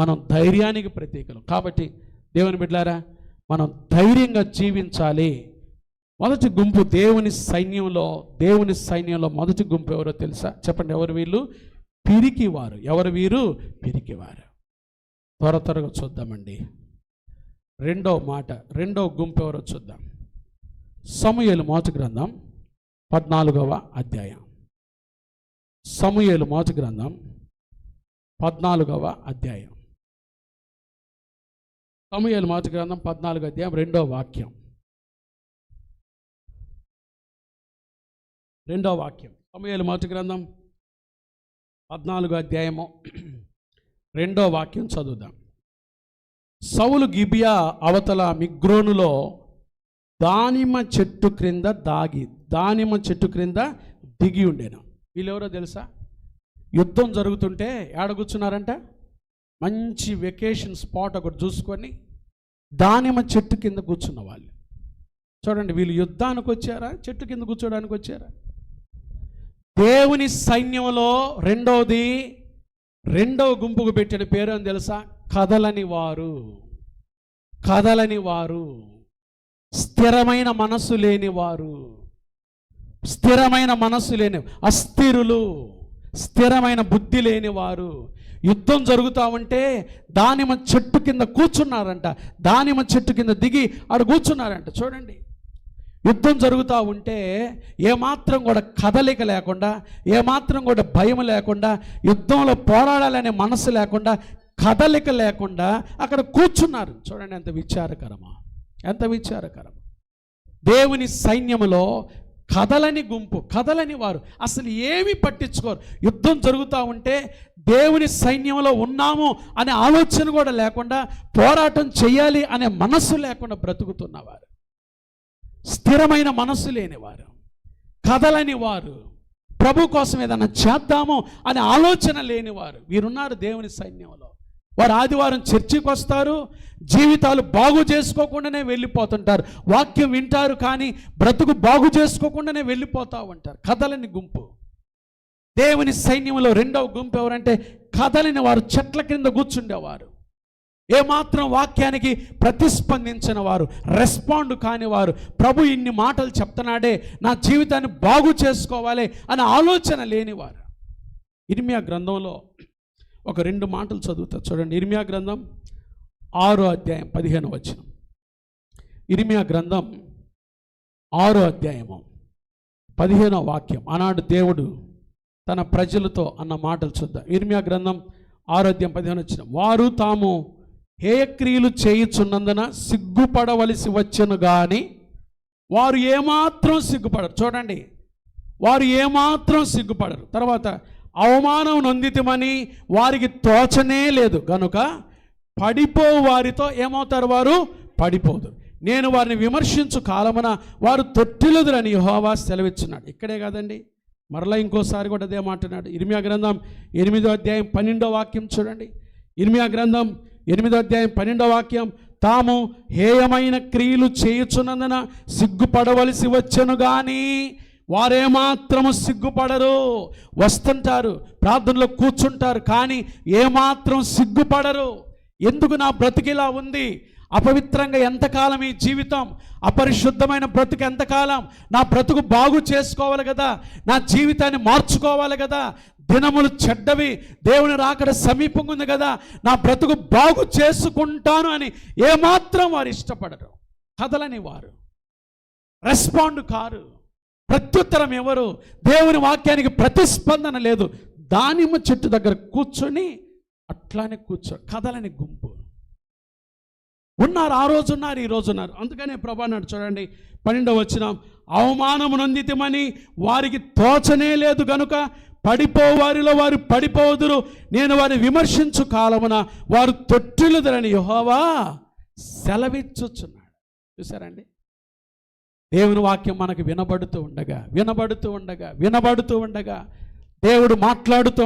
మనం ధైర్యానికి ప్రతీకలం. కాబట్టి దేవుని బిడ్డలారా, మనం ధైర్యంగా జీవించాలి. మొదటి గుంపు దేవుని సైన్యంలో మొదటి గుంపు ఎవరో తెలుసా? చెప్పండి, ఎవరు వీళ్ళు? పిరికివారు. ఎవరు వీరు? పిరికివారు. త్వరగా చూద్దామండి. రెండో గుంపు ఎవరో చూద్దాం. సమూయేలు మొదటి గ్రంథం 14వ అధ్యాయం. సమూయేలు మొదటి గ్రంథం 14వ అధ్యాయం. సమూయేలు మొదటి గ్రంథం 14వ అధ్యాయం 2వ వాక్యం. 2వ వాక్యం. సమూయేలు మొదటి గ్రంథం 14వ అధ్యాయము 2వ వాక్యం చదువుదాం. సౌలు గిబియా అవతల మిగ్రోనులో దానిమ్మ చెట్టు క్రింద దిగి ఉండేను. వీళ్ళెవరో తెలుసా? యుద్ధం జరుగుతుంటే ఏడ కూర్చున్నారంట? మంచి వెకేషన్ స్పాట్ ఒకటి చూసుకొని దానిమ్మ చెట్టు కింద కూర్చున్న వాళ్ళు. చూడండి, వీళ్ళు యుద్ధానికి వచ్చారా, చెట్టు కింద కూర్చోడానికి వచ్చారా? దేవుని సైన్యంలో రెండవ గుంపుకు పెట్టిన పేరు అని తెలుసా? కదలని వారు, స్థిరమైన మనస్సు లేని వారు, అస్థిరులు, స్థిరమైన బుద్ధి లేని వారు. యుద్ధం జరుగుతూ ఉంటే దానిమ్మ చెట్టు కింద కూర్చున్నారంట, దానిమ్మ చెట్టు కింద దిగి ఆడ కూర్చున్నారంట. చూడండి, యుద్ధం జరుగుతూ ఉంటే ఏమాత్రం కూడా కదలిక లేకుండా, ఏమాత్రం కూడా భయం లేకుండా, యుద్ధంలో పోరాడాలనే మనసు లేకుండా, కదలిక లేకుండా అక్కడ కూర్చున్నారు. చూడండి, ఎంత విచారకరమా. దేవుని సైన్యములో కదలని గుంపు, కదలని వారు, అసలు ఏమీ పట్టించుకోరు. యుద్ధం జరుగుతూ ఉంటే దేవుని సైన్యంలో ఉన్నాము అనే ఆలోచన కూడా లేకుండా, పోరాటం చేయాలి అనే మనస్సు లేకుండా బ్రతుకుతున్నవారు, స్థిరమైన మనస్సు లేనివారు, కదలని వారు, ప్రభు కోసం ఏదైనా చేద్దాము అనే ఆలోచన లేనివారు వీరున్నారు దేవుని సైన్యంలో. వారు ఆదివారం చర్చికి వస్తారు, జీవితాలు బాగు చేసుకోకుండానే వెళ్ళిపోతుంటారు. వాక్యం వింటారు కానీ బ్రతుకు బాగు చేసుకోకుండానే వెళ్ళిపోతూ ఉంటారు. కదలని గుంపు. దేవుని సైన్యంలో రెండవ గుంపు ఎవరంటే కదలని వారు, చెట్ల కింద కూర్చుండేవారు, ఏమాత్రం వాక్యానికి ప్రతిస్పందించిన వారు, రెస్పాండ్ కాని వారు. ప్రభు ఇన్ని మాటలు చెప్తున్నాడే, నా జీవితాన్ని బాగు చేసుకోవాలి అనే ఆలోచన లేనివారు. ఇర్మియా గ్రంథంలో ఒక 2 మాటలు చదువుతా చూడండి. ఇర్మియా గ్రంథం 6వ అధ్యాయం 15వ వచనం. ఇర్మియా గ్రంథం 6వ అధ్యాయము 15వ వాక్యం. ఆనాడు దేవుడు తన ప్రజలతో అన్న మాటలు చూద్దాం. ఇర్మియా గ్రంథం 6వ అధ్యాయం 15వ వచనం. వారు తాము హేయక్రియలు చేయుచున్నందున సిగ్గుపడవలసి వచ్చెను గాని వారు ఏమాత్రం సిగ్గుపడరు. చూడండి, వారు ఏమాత్రం సిగ్గుపడరు. తర్వాత అవమానం నొందితమని వారికి తోచనే లేదు గనుక పడిపోవు వారితో ఏమవుతారు? వారు పడిపోదు. నేను వారిని విమర్శించు కాలమున వారు తొట్టిలుదురని యెహోవా సెలవిచ్చున్నాడు. ఇక్కడే కాదండి, మరలా ఇంకోసారి కూడా అదే మాట్లాడు. ఇర్మియా గ్రంథం 8వ అధ్యాయం 12వ వాక్యం చూడండి. ఇర్మియా గ్రంథం 8వ అధ్యాయం 12వ వాక్యం. తాము హేయమైన క్రియలు చేయుచున్నందున సిగ్గుపడవలసి వచ్చెను గాని వారేమాత్రము సిగ్గుపడరు. వస్తుంటారు, ప్రార్థనలో కూర్చుంటారు, కానీ ఏమాత్రం సిగ్గుపడరు. ఎందుకు నా బ్రతికిలా ఉంది? అపవిత్రంగా ఎంతకాలం ఈ జీవితం, అపరిశుద్ధమైన బ్రతుకు ఎంతకాలం? నా బ్రతుకు బాగు చేసుకోవాలి కదా, నా జీవితాన్ని మార్చుకోవాలి కదా, దినములు చెడ్డవి, దేవుని రాకడ సమీపంగా ఉంది కదా, నా బ్రతుకు బాగు చేసుకుంటాను అని ఏమాత్రం వారు ఇష్టపడరు. కదలని వారు, రెస్పాండ్ కారు. ప్రత్యుత్తరం ఎవరు? దేవుని వాక్యానికి ప్రతిస్పందన లేదు. దానిమ్మ చెట్టు దగ్గర కూర్చొని అట్లానే కదలని గుంపు ఉన్నారు. ఆ రోజు ఉన్నారు, ఈ రోజు ఉన్నారు. అందుకనే ప్రభు అన్నాడు చూడండి 12వ వచనం, అవమానము నొందితిమని వారికి తోచనే లేదు గనుక పడిపోవారిలో వారు పడిపోదురు, నేను వారిని విమర్శించు కాలమున వారు తొట్టిల్లుదురని యెహోవా సెలవిచ్చుచున్నాడు. చూసారండి, దేవుని వాక్యం మనకు వినబడుతూ ఉండగా దేవుడు మాట్లాడుతూ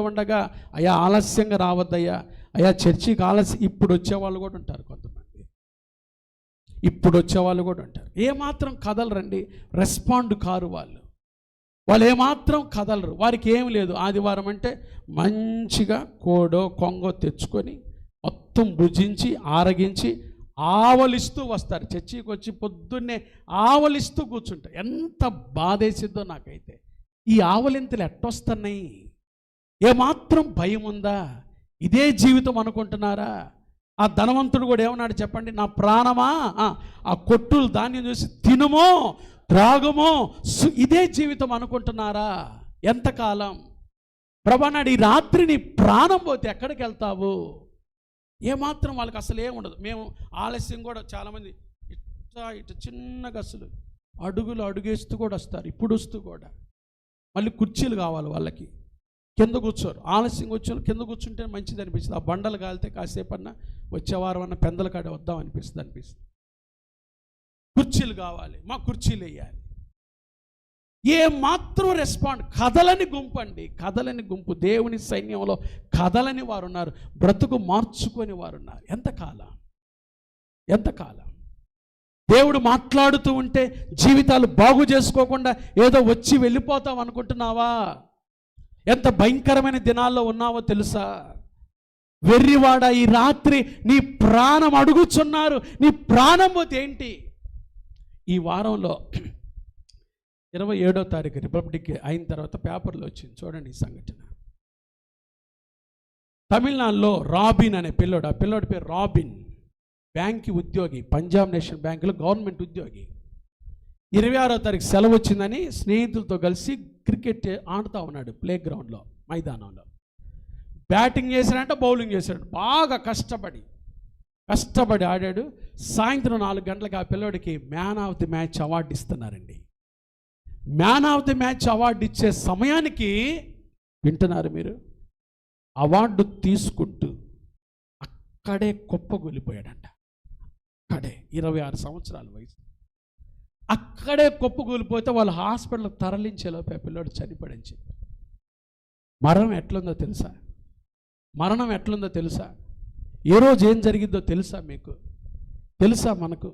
ఉండగా అయ్యా ఆలస్యంగా రావద్దయ్యా, అయ్యా చర్చికి ఆలస్యం. ఇప్పుడు వచ్చేవాళ్ళు కూడా ఉంటారు, కొంతమంది ఇప్పుడు వచ్చేవాళ్ళు కూడా ఉంటారు. ఏమాత్రం కదలరండి, రెస్పాండ్ కారు వాళ్ళు ఏమాత్రం కదలరు. వారికి ఏం లేదు, ఆదివారం అంటే మంచిగా కోడో కొంగో తెచ్చుకొని మొత్తం భుజించి ఆరగించి ఆవలిస్తూ వస్తారు. చర్చికి వచ్చి పొద్దున్నే ఆవలిస్తూ కూర్చుంటారు. ఎంత బాధేసిద్దో నాకైతే. ఈ ఆవలింతలు ఎట్టొస్తున్నాయి? ఏమాత్రం భయం ఉందా? ఇదే జీవితం అనుకుంటున్నారా? ఆ ధనవంతుడు కూడా ఏమన్నాడు చెప్పండి, నా ప్రాణమా ఆ కొట్టులు ధాన్యం చూసి తినుమో త్రాగుమో, ఇదే జీవితం అనుకుంటున్నారా? ఎంతకాలం? ప్రభు అన్నాడు, ఈ రాత్రి నీ ప్రాణం పోతే ఎక్కడికి వెళ్తావు? ఏమాత్రం వాళ్ళకి అసలు ఏముండదు. మేము ఆలస్యం కూడా చాలామంది ఇట్లా చిన్నగా అసలు అడుగేస్తూ కూడా వస్తారు. ఇప్పుడు వస్తూ కూడా మళ్ళీ కుర్చీలు కావాలి వాళ్ళకి, కింద కూర్చోరు. ఆలస్యంగా వచ్చి కింద కూర్చుంటే మంచిది అనిపిస్తుంది. ఆ బండలు కాలితే కాసేపు అన్నా వచ్చేవారం అన్న పెందల కాడ వద్దాం అనిపిస్తుంది. కుర్చీలు కావాలి, మా కుర్చీలు వేయాలి. ఏ మాత్రం రెస్పాండ్, కదలని గుంపు అండి, కదలని గుంపు. దేవుని సైన్యంలో కదలని వారు ఉన్నారు, బ్రతుకు మార్చుకొని వారు ఉన్నారు. ఎంతకాలం దేవుడు మాట్లాడుతూ ఉంటే జీవితాలు బాగు చేసుకోకుండా ఏదో వచ్చి వెళ్ళిపోతాం అనుకుంటున్నావా? ఎంత భయంకరమైన దినాల్లో ఉన్నావో తెలుసా? వెర్రివాడ, ఈ రాత్రి నీ ప్రాణం అడుగుచున్నారు, నీ ప్రాణం పోతే ఏంటి? ఈ వారంలో 27వ తారీఖు రిపబ్లిక్ అయిన తర్వాత పేపర్లో వచ్చింది చూడండి ఈ సంఘటన. తమిళనాడులో రాబిన్ అనే పిల్లోడు, ఆ పిల్లోడి పేరు రాబిన్, బ్యాంక్ ఉద్యోగి, పంజాబ్ నేషనల్ బ్యాంకులో గవర్నమెంట్ ఉద్యోగి. 26వ తారీఖు సెలవు వచ్చిందని స్నేహితులతో కలిసి క్రికెట్ ఆడుతూ ఉన్నాడు ప్లే గ్రౌండ్లో, మైదానంలో. బ్యాటింగ్ చేశాడంట, బౌలింగ్ చేశాడు. బాగా కష్టపడి ఆడాడు. సాయంత్రం 4 గంటలకు ఆ పిల్లోడికి man of the match award ఇస్తున్నారండి. Man of the match award ఇచ్చే సమయానికి, వింటున్నారు మీరు, అవార్డు తీసుకుంటూ అక్కడే కుప్పకూలిపోయాడంట. అక్కడే 26 సంవత్సరాల వయసు, అక్కడే కుప్పకూలిపోతే వాళ్ళు హాస్పిటల్ తరలించేలోపు ఆ పిల్లోడు చనిపోయాడని చెప్పి. మరణం ఎట్లుందో తెలుసా? ఏ రోజు ఏం జరిగిద్దో తెలుసా మీకు? తెలుసా మనకు?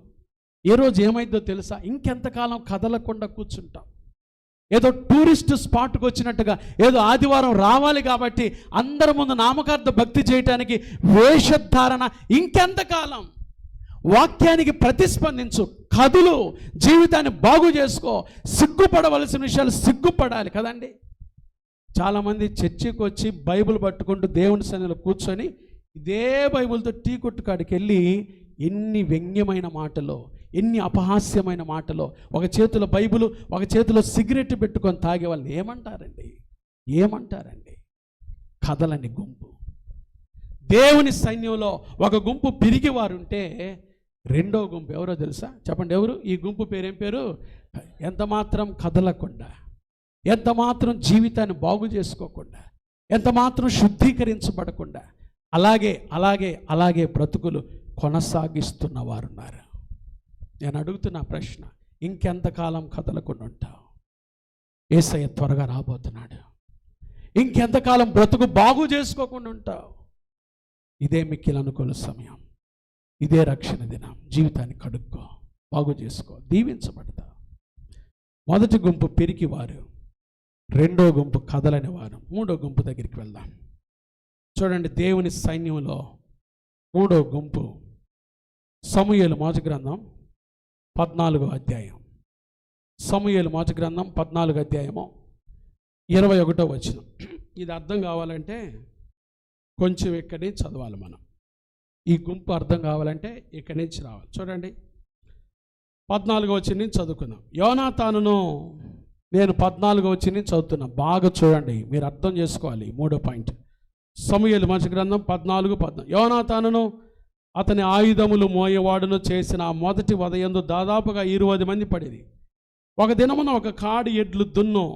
ఏ రోజు ఏమైందో తెలుసా? ఇంకెంతకాలం కదలకుండా కూర్చుంటాం? ఏదో టూరిస్ట్ స్పాట్కి వచ్చినట్టుగా, ఏదో ఆదివారం రావాలి కాబట్టి అందరి ముందు నామకార్థ భక్తి చేయటానికి వేషధారణ. ఇంకెంతకాలం? వాక్యానికి ప్రతిస్పందించు, కదులు, జీవితాన్ని బాగు చేసుకో. సిగ్గుపడవలసిన విషయాలు సిగ్గుపడాలి కదండి. చాలామంది చర్చికి వచ్చి బైబిల్ పట్టుకుంటూ దేవుని సన్నిధిలో కూర్చొని ఇదే బైబిల్తో టీ కొట్టు కాడికి వెళ్ళి ఎన్ని వ్యంగ్యమైన మాటలో, ఎన్ని అపహాస్యమైన మాటలో, ఒక చేతిలో బైబిల్, ఒక చేతిలో సిగరెట్ పెట్టుకొని తాగే వాళ్ళని ఏమంటారండి? కదలని గుంపు. దేవుని సైన్యంలో ఒక గుంపు పిరిగి వారు ఉంటే, రెండో గుంపు ఎవరో తెలుసా? చెప్పండి ఎవరు? ఈ గుంపు పేరేం పేరు? ఎంతమాత్రం కదలకుండా, ఎంతమాత్రం జీవితాన్ని బాగు చేసుకోకుండా, ఎంతమాత్రం శుద్ధీకరించబడకుండా అలాగే బ్రతుకులు కొనసాగిస్తున్న వారున్నారు. నేను అడుగుతున్న ప్రశ్న, ఇంకెంతకాలం కదలకుండా ఉంటావు? యేసయ్య త్వరగా రాబోతున్నాడు. ఇంకెంతకాలం బ్రతుకు బాగు చేసుకోకుండా ఉంటావు? ఇదే మిక్కిలి అనుకూల సమయం, ఇదే రక్షణ దినం. జీవితాన్ని కడుక్కో, బాగు చేసుకో, దీవించబడతావు. మొదటి గుంపు పిరికివారు, రెండో గుంపు కదలని వారు. మూడో గుంపు దగ్గరికి వెళ్దాం. చూడండి, దేవుని సైన్యంలో మూడో గుంపు సమూయేలు మొదటి గ్రంథం 14వ అధ్యాయం. సమూయేలు మొదటి గ్రంథం 14వ అధ్యాయము 21వ వచనం. ఇది అర్థం కావాలంటే కొంచెం ఇక్కడి నుంచి చదవాలి మనం. ఈ గుంపు అర్థం కావాలంటే ఇక్కడి నుంచి రావాలి. చూడండి, 14వ వచనం నుంచి చదువుకుందాం. యోనాతానును, నేను 14వ వచనం నుంచి చదువుతున్నా, బాగా చూడండి, మీరు అర్థం చేసుకోవాలి. 3వ పాయింట్, సమూయేలు మొదటి గ్రంథం 14:14. యోనాతానును అతని ఆయుధములు మోయవాడును చేసిన ఆ మొదటి ఉదయందు దాదాపుగా 20 మంది పడేది. ఒక దినమున ఒక కాడి ఎడ్లు దున్ను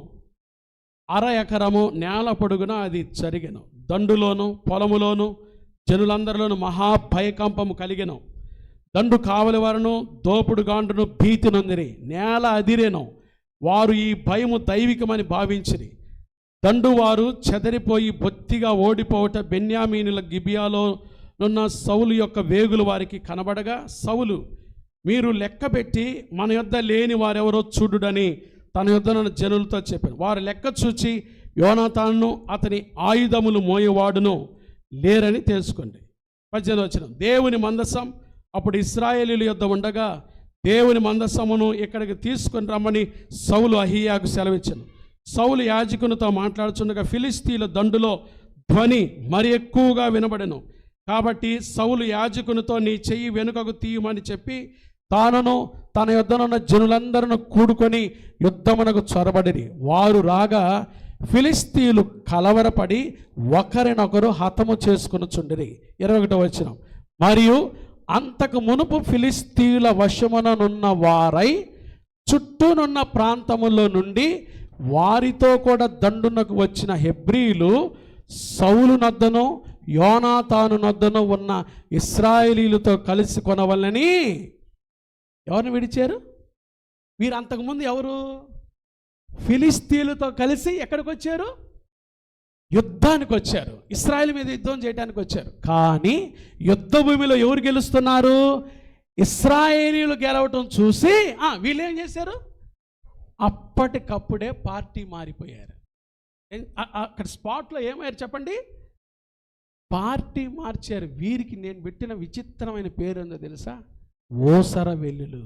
1/2 ఎకరము నేల పొడుగున అది జరిగెను. దండులోను పొలములోను జనులందరిలోను మహాభయకంపము కలిగెను. దండు కావలి వారును దోపుడుగాండును భీతి నొందిరి, నేల అదిరేను. వారు ఈ భయము దైవికమని భావించిరి. దండు వారు చెదరిపోయి బొత్తిగా ఓడిపోవట బెన్యామీనుల గిబియాలో నున్న సౌలు యొక్క వేగులు వారికి కనబడగా, సౌలు, మీరు లెక్కపెట్టి మన యొద్ద లేని వారెవరో చూడుడని తన యొద్దనున్న జనులతో చెప్పారు. వారు లెక్క చూచి యోనాతానును అతని ఆయుధములు మోయవాడును లేరని తెలుసుకోండి. 18వ వచనం, దేవుని మందసం అప్పుడు ఇశ్రాయేలీయుల యొద్ద ఉండగా దేవుని మందసమును ఇక్కడికి తీసుకొని రమ్మని సౌలు అహీయాకు సెలవిచ్చాను. సౌలు యాజకునితో మాట్లాడుచుండగా ఫిలిస్తీన్ల దండులో ధ్వని మరి ఎక్కువగా వినబడెను. కాబట్టి సౌలు యాజకునితో, నీ చెయ్యి వెనుకకు తీయమని చెప్పి తానును తన యొద్దనున్న జనులందరూ కూడుకొని యుద్ధమునకు చొరబడిరి. వారు రాగా ఫిలిస్తీన్లు కలవరపడి ఒకరినొకరు హతము చేసుకొనుచుండిరి. 21వ వచనం, మరియు అంతకు మునుపు ఫిలిస్తీన్ల వశముననున్న వారై చుట్టూనున్న ప్రాంతములో నుండి వారితో కూడా దండునకు వచ్చిన హెబ్రీలు సౌలు నద్దను యోనాతాను నద్దను ఉన్న ఇశ్రాయేలీలతో కలిసి కొనవలని ఎవరిని విడిచారు? వీరు అంతకుముందు ఎవరు? ఫిలిస్తీన్లతో కలిసి ఎక్కడికి వచ్చారు? యుద్ధానికి వచ్చారు. ఇశ్రాయేల్ మీద యుద్ధం చేయడానికి వచ్చారు. కానీ యుద్ధ భూమిలో ఎవరు గెలుస్తున్నారు? ఇశ్రాయేలీలు గెలవటం చూసి వీళ్ళు ఏం చేశారు? అప్పటికప్పుడే పార్టీ మారిపోయారు. అక్కడ స్పాట్లో ఏమయ్యారు చెప్పండి? పార్టీ మార్చారు. వీరికి నేను పెట్టిన విచిత్రమైన పేరు ఉందో తెలుసా? ఓసర వెల్లులు.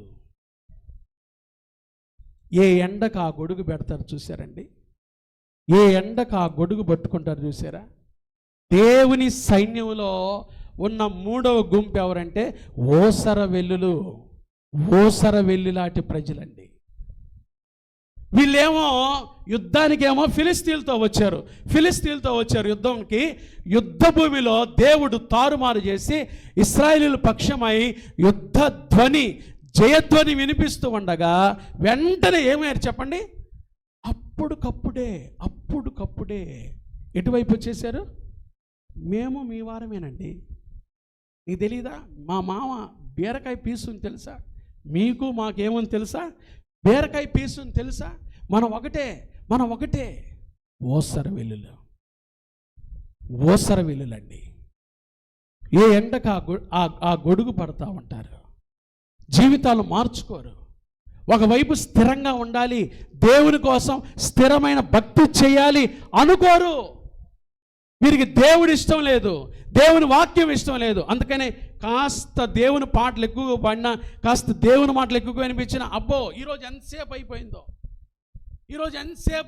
ఏ ఎండకు ఆ గొడుగు పెడతారు చూసారండి? ఏ ఎండకు ఆ గొడుగు పట్టుకుంటారు చూసారా? దేవుని సైన్యంలో ఉన్న 3వ గుంపు ఎవరంటే ఓసర వెల్లులు. ఓసర వెల్లు లాంటి ప్రజలండి. వీళ్ళేమో యుద్ధానికేమో ఫిలిస్తీన్లతో వచ్చారు. యుద్ధంకి. యుద్ధ భూమిలో దేవుడు తారుమారు చేసి ఇశ్రాయేలీయుల పక్షమై యుద్ధ ధ్వని, జయధ్వని వినిపిస్తూ ఉండగా వెంటనే ఏమయ్యారు చెప్పండి? అప్పుడుకప్పుడే ఎటువైపు వచ్చేసారు? మేము మీ వారమేనండి. నీకు తెలీదా? మా మామ బీరకాయ పీసుని తెలుసా? మీకు మాకేమని తెలుసా? బీరకాయ పీసుని తెలుసా? మనం ఒకటే. ఓసర వెల్లులండి. ఏ ఎండకు ఆ గొడుగు పడతా ఉంటారు. జీవితాలు మార్చుకోరు. ఒకవైపు స్థిరంగా ఉండాలి, దేవుని కోసం స్థిరమైన భక్తి చేయాలి అనుకోరు. వీరికి దేవుడి ఇష్టం లేదు, దేవుని వాక్యం ఇష్టం లేదు. అందుకనే కాస్త దేవుని పాటలు ఎక్కువగా పాడినా, కాస్త దేవుని మాటలు ఎక్కువగా వినిపించినా, అబ్బో ఈరోజు ఎంతసేపు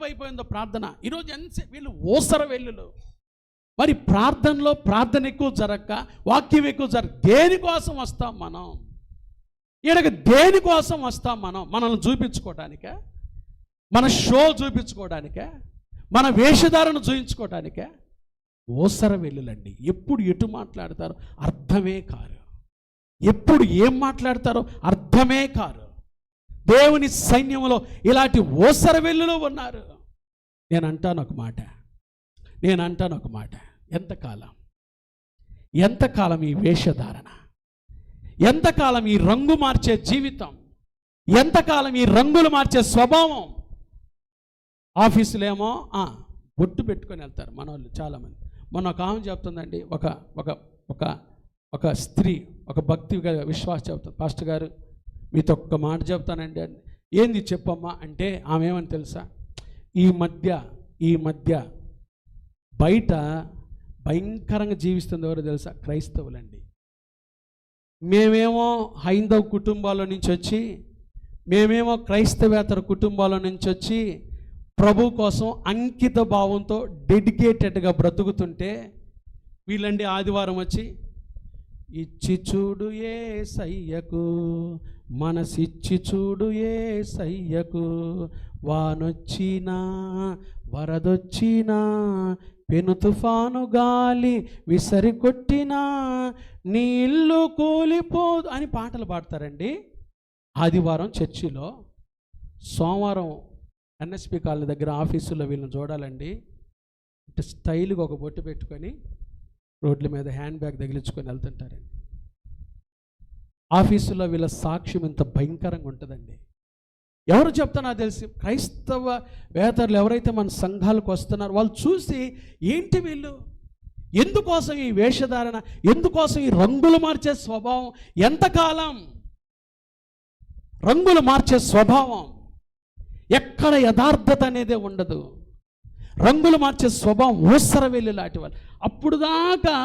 అయిపోయిందో ప్రార్థన, ఈరోజు ఎంతసేపు. వీళ్ళు ఓసర వెల్లులు. మరి ప్రార్థన ఎక్కువ జరగక, వాక్యం ఎక్కువ దేనికోసం వస్తాం మనం? ఈయనకు దేనికోసం వస్తాం మనం? మనల్ని చూపించుకోవడానికే? మన షో చూపించుకోవడానికే? మన వేషధారను చూపించుకోవడానికే? ఓసర వెల్లులండి. ఎప్పుడు ఎటు మాట్లాడతారో అర్థమే కారు. ఎప్పుడు ఏం మాట్లాడతారో అర్థమే కారు. దేవుని సైన్యంలో ఇలాంటి ఓసర వెల్లులు ఉన్నారు. నేను అంటాను ఒక మాట, ఎంతకాలం ఈ వేషధారణ, ఎంతకాలం ఈ రంగు మార్చే జీవితం, ఎంతకాలం ఈ రంగులు మార్చే స్వభావం? ఆఫీసులో ఏమో బొట్టు పెట్టుకొని వెళ్తారు మన వాళ్ళు చాలామంది. మొన్న ఒక ఆమె చెప్తుందండి, ఒక స్త్రీ, ఒక భక్తి విశ్వాస చెప్తుంది, పాస్టర్ గారు మీతో ఒక్క మాట చెప్తానండి. ఏంది చెప్పమ్మా అంటే ఆమె ఏమని తెలుసా? ఈ మధ్య బయట భయంకరంగా జీవిస్తుంది ఎవరో తెలుసా? క్రైస్తవులండి. మేమేమో హైందవ కుటుంబాల నుంచి వచ్చి, మేమేమో క్రైస్తవేతర కుటుంబాల నుంచి వచ్చి ప్రభు కోసం అంకిత భావంతో డెడికేటెడ్గా బ్రతుకుతుంటే, వీళ్ళండి ఆదివారం వచ్చి ఇచ్చి చూడు యేసయ్యకు మనసిచ్చి చూడు యేసయ్యకు. వానొచ్చినా వరదొచ్చినా పెను తుఫాను గాలి విసరి కొట్టినా నీ ఇల్లు కూలిపోదు అని పాటలు పాడతారండి ఆదివారం చర్చిలో. సోమవారం ఎన్ఎస్పి కాలనీ దగ్గర ఆఫీసులో వీళ్ళని చూడాలండి. అంటే స్టైల్గా ఒక బొట్టు పెట్టుకొని రోడ్ల మీద హ్యాండ్ బ్యాగ్ తగిలించుకొని వెళ్తుంటారండి. ఆఫీసులో వీళ్ళ సాక్ష్యం ఇంత భయంకరంగా ఉంటుందండి. ఎవరు చెప్తానో తెలిసి క్రైస్తవ వేతరులు ఎవరైతే మన సంఘాలకు వస్తున్నారో వాళ్ళు చూసి ఏంటి వీళ్ళు, ఎందుకోసం ఈ వేషధారణ, ఎందుకోసం ఈ రంగులు మార్చే స్వభావం, ఎంతకాలం రంగులు మార్చే స్వభావం, ఎక్కడ యథార్థత అనేదే ఉండదు. రంగులు మార్చే స్వభావం ఊసరవెల్లి లాంటి వాళ్ళు. అప్పుడు దాకా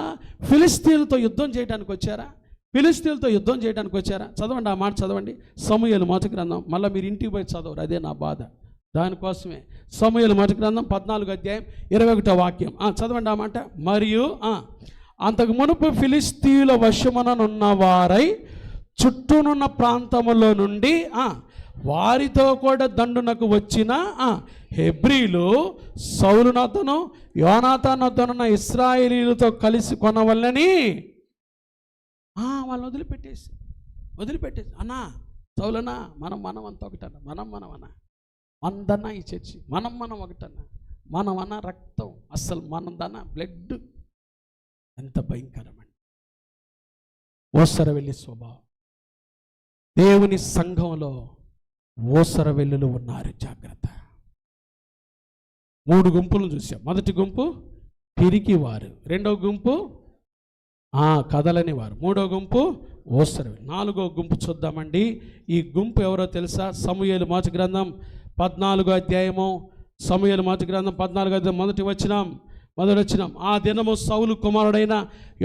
ఫిలిస్తీన్లతో యుద్ధం చేయడానికి వచ్చారా? ఫిలిస్తీన్లతో యుద్ధం చేయడానికి వచ్చారా? చదవండి, ఆ మాట చదవండి. సమూయేలు మొదటి గ్రంథం. మళ్ళీ మీరు ఇంటికి పోయి చదవరు, అదే నా బాధ. దానికోసమే సమూయేలు మొదటి గ్రంథం 14వ అధ్యాయం 21వ వాక్యం. చదవండి ఆ మాట. మరియు అంతకు మునుపు ఫిలిస్తీన్ల వశముననున్న వారై చుట్టూనున్న ప్రాంతములో నుండి వారితో కూడా దండునకు వచ్చిన హెబ్రీలు సౌలునతను యోనాతానున్న ఇశ్రాయేలీలతో కలిసి కొనవల్లని వాళ్ళని వదిలిపెట్టేసి అన్నా సౌలనా మనం అంతా ఒకటన్నా, మనం అన్నా మందన్నా ఈ చర్చి, మనం ఒకటన్నా, మనమన్నా రక్తం, అస్సలు మనదన్నా బ్లడ్. ఎంత భయంకరమండి ఓసరవెల్లి స్వభావం. దేవుని సంఘంలో ఓసరవెల్లులు ఉన్నారు, జాగ్రత్త. 3 గుంపులను చూసాం. మొదటి గుంపు పిరికివారు, రెండవ గుంపు కదలని వారు, మూడో గుంపు ఓసరవెల్లి, 4వ గుంపు చూద్దామండి. ఈ గుంపు ఎవరో తెలుసా? సమూయేలు మొదటి గ్రంథం 14వ అధ్యాయము. సమూయేలు మొదటి గ్రంథం 14వ అధ్యాయం మొదటి వచనం. ఆ దినము సౌలు కుమారుడైన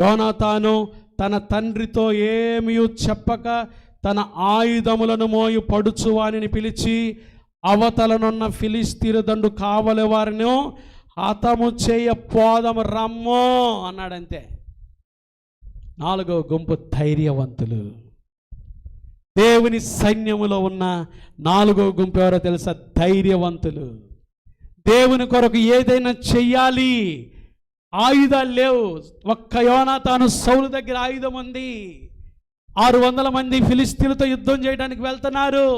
యోనాతాను తన తండ్రితో ఏమీ చెప్పక తన ఆయుధములను మోయు పడుచువానిని పిలిచి అవతలనున్న ఫిలిస్తీను దండు కావలి వారిని హతము చేయ పోదము రమ్మో అన్నాడంతే. 4వ గుంపు ధైర్యవంతులు. దేవుని సైన్యములో ఉన్న 4వ గుంపు ఎవరో తెలుసా? ధైర్యవంతులు. దేవుని కొరకు ఏదైనా చెయ్యాలి, ఆయుధాలు లేవు. ఒక్క యోనాతాను సౌలు దగ్గర ఆయుధం ఉంది. 600 మంది ఫిలిస్తీన్లతో యుద్ధం చేయడానికి వెళ్తున్నారు.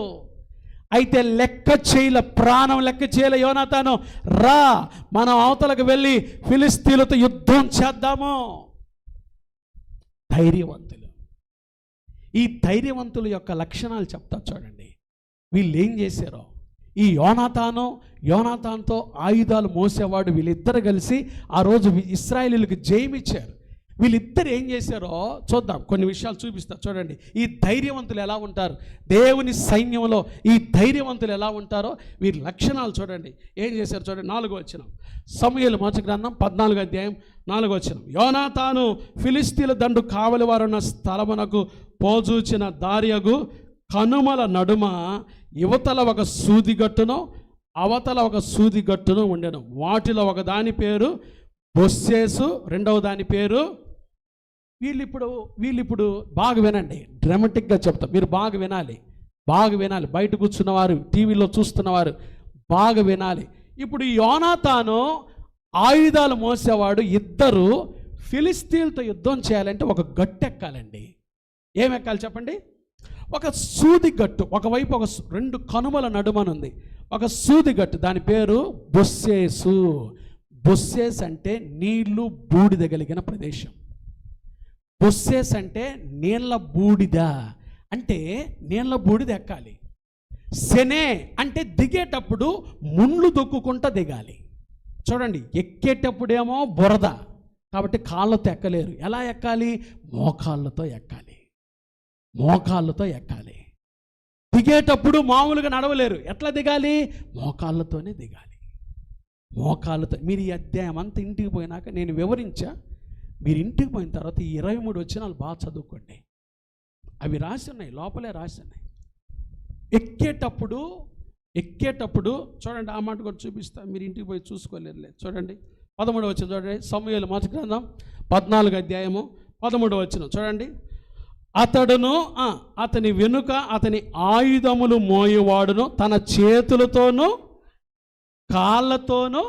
అయితే ప్రాణం లెక్క చేయలే యోనాతాను. రా, మనం అవతలకు వెళ్ళి ఫిలిస్తీన్లతో యుద్ధం చేద్దాము. ధైర్యవంతులు. ఈ ధైర్యవంతుల యొక్క లక్షణాలు చెప్తా చూడండి. వీళ్ళు ఏం చేశారో, ఈ యోనాతానుతో ఆయుధాలు మోసేవాడు వీళ్ళిద్దరు కలిసి ఆ రోజు ఇశ్రాయేలీయులకు జయమిచ్చారు. వీళ్ళిద్దరు ఏం చేశారో చూద్దాం, కొన్ని విషయాలు చూపిస్తా చూడండి. ఈ ధైర్యవంతులు ఎలా ఉంటారు, దేవుని సైన్యంలో ఈ ధైర్యవంతులు ఎలా ఉంటారో వీరి లక్షణాలు చూడండి. ఏం చేశారు చూడండి. 4వ వచనం, సమూయేలు మొదటి గ్రంథం 14వ అధ్యాయం 4వ వచనం. యోనాతాను ఫిలిస్తీన్ల దండు కావలి వారున్న స్థలమునకు పోజూచిన దారియగు కనుమల నడుమ యువతల ఒక సూదిగట్టును అవతల ఒక సూదిగట్టును ఉండెను. వాటిలో ఒక దాని పేరు బొస్సేసు, రెండవ దాని పేరు. వీళ్ళిప్పుడు బాగా వినండి, డ్రామాటిక్గా చెప్తాం, మీరు బాగా వినాలి. బయట కూర్చున్నవారు, టీవీలో చూస్తున్నవారు బాగా వినాలి. ఇప్పుడు యోనాతాను ఆయుధాలు మోసేవాడు, ఇద్దరు ఫిలిస్తీన్లతో యుద్ధం చేయాలంటే ఒక గట్టు ఎక్కాలండి. ఏం ఎక్కాలి చెప్పండి? ఒక సూది గట్టు. ఒకవైపు ఒక 2 కనుమల నడుమనుంది ఒక సూది గట్టు, దాని పేరు బొస్సేసు. బొస్సేస్ అంటే నీళ్లు బూడిద కలిగిన ప్రదేశం. బొస్సేస్ అంటే నీళ్ళ బూడిద, అంటే నీళ్ళ బూడిద ఎక్కాలి. సెనే అంటే దిగేటప్పుడు ముండ్లు దొక్కుకుంటా దిగాలి. చూడండి, ఎక్కేటప్పుడేమో బురద కాబట్టి కాళ్ళతో ఎక్కలేరు. ఎలా ఎక్కాలి? మోకాళ్ళతో ఎక్కాలి. దిగేటప్పుడు మామూలుగా నడవలేరు. ఎట్లా దిగాలి? మోకాళ్ళతోనే దిగాలి. మీరు ఈ అధ్యాయం అంతా ఇంటికి పోయినాక నేను వివరించా. మీరు ఇంటికి పోయిన తర్వాత ఈ 23 వచనాలు బాగా చదువుకోండి. అవి రాసి ఉన్నాయి, లోపలే రాసి ఉన్నాయి. ఎక్కేటప్పుడు చూడండి, ఆ మాట కూడా చూపిస్తా, మీరు ఇంటికి పోయి చూసుకోలేరులే. చూడండి 13వ వచనం చూడండి. సమూయేలు మొదటి గ్రంథం 14వ అధ్యాయము 13వ వచనం చూడండి. అతడును అతని వెనుక అతని ఆయుధములు మోయువాడును తన చేతులతోనూ కాళ్ళతోనూ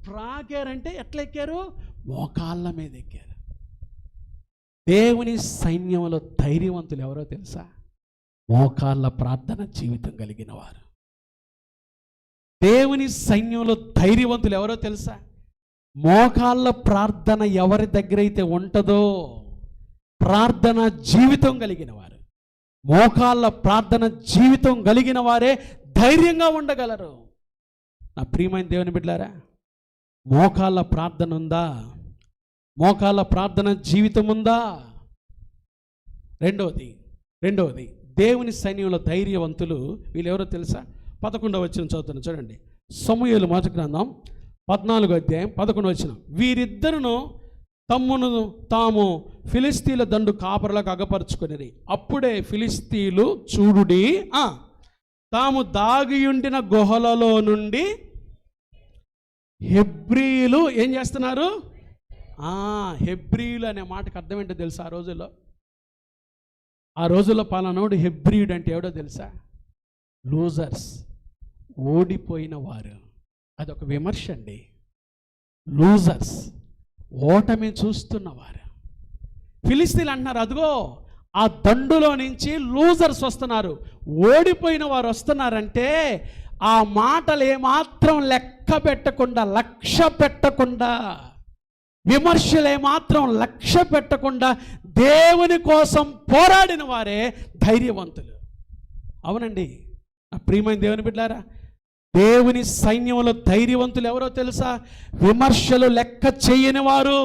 ప్రాగారంటే ఎట్లా ఎక్కారు? మోకాళ్ళ మీద ఎక్కారు. దేవుని సైన్యంలో ధైర్యవంతులు ఎవరో తెలుసా? మోకాళ్ళ ప్రార్థన జీవితం కలిగిన వారు. దేవుని సైన్యంలో ధైర్యవంతులు ఎవరో తెలుసా? మోకాళ్ళ ప్రార్థన ఎవరి దగ్గర అయితే ఉంటుందో ప్రార్థన జీవితం కలిగిన వారు. మోకాళ్ళ ప్రార్థన జీవితం కలిగిన వారే ధైర్యంగా ఉండగలరు. నా ప్రియమైన దేవుని బిడ్డలారా, మోకాళ్ళ ప్రార్థన ఉందా? మోకాళ్ళ ప్రార్థన జీవితం ఉందా? రెండవది దేవుని సైన్యంలో ధైర్యవంతులు వీళ్ళు ఎవరో తెలుసా? 11వ వచనం చదువుతాను చూడండి. సమూయేలు మొదటి గ్రంథం 14వ అధ్యాయం 11వ వచనం. వీరిద్దరును తమ్మును తాము ఫిలిస్తీన్ల దండు కాపరులకు అగపరుచుకునేది. అప్పుడే ఫిలిస్తీన్లు చూడుడి తాము దాగియుండిన గుహలలో నుండి హెబ్రీయులు ఏం చేస్తున్నారు? హెబ్రీయులు అనే మాటకు అర్థం ఏంటో తెలుసా? ఆ రోజుల్లో పలానోడు హెబ్రీయుడు అంటే ఎవడో తెలుసా? లూజర్స్, ఓడిపోయిన వారు. అదొక విమర్శ అండి. లూజర్స్, ఓటమి చూస్తున్నవారు. ఫిలిస్తీన్లు అంటున్నారు, అదిగో ఆ దండులో నుంచి లూజర్స్ వస్తున్నారు, ఓడిపోయిన వారు వస్తున్నారంటే ఆ మాటలు ఏమాత్రం లెక్క పెట్టకుండా, లక్ష్య పెట్టకుండా, విమర్శలు ఏమాత్రం లక్ష్య పెట్టకుండా దేవుని కోసం పోరాడిన వారే ధైర్యవంతులు. అవునండి నా ప్రియమైన దేవుని బిడ్డలారా, దేవుని సైన్యంలో ధైర్యవంతులు ఎవరో తెలుసా? విమర్శలు లెక్క చేయని వారు.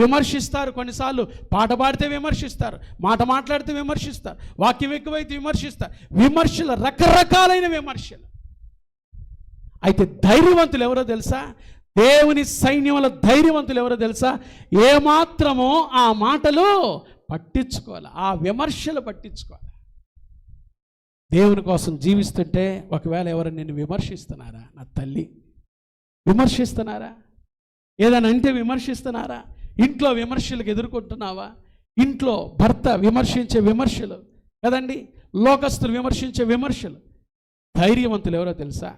విమర్శిస్తారు, కొన్నిసార్లు పాట పాడితే విమర్శిస్తారు, మాట మాట్లాడితే విమర్శిస్తారు, వాక్యం ఎక్కువైతే విమర్శిస్తారు. విమర్శలు రకరకాలైన విమర్శలు. అయితే ధైర్యవంతులు ఎవరో తెలుసా? దేవుని సైన్యంలో ధైర్యవంతులు ఎవరో తెలుసా? ఏమాత్రమో ఆ మాటలు పట్టించుకోవాలి, ఆ విమర్శలు పట్టించుకోవాలి. దేవుని కోసం జీవిస్తుంటే ఒకవేళ ఎవరైనా నిన్ను విమర్శిస్తున్నారా? నా తల్లి, విమర్శిస్తున్నారా? ఏదైనా అంటే విమర్శిస్తున్నారా? ఇంట్లో విమర్శలకు ఎదుర్కొంటున్నావా? ఇంట్లో భర్త విమర్శించే విమర్శలు కదండి, లోకస్తులు విమర్శించే విమర్శలు. ధైర్యవంతులు ఎవరో తెలుసా?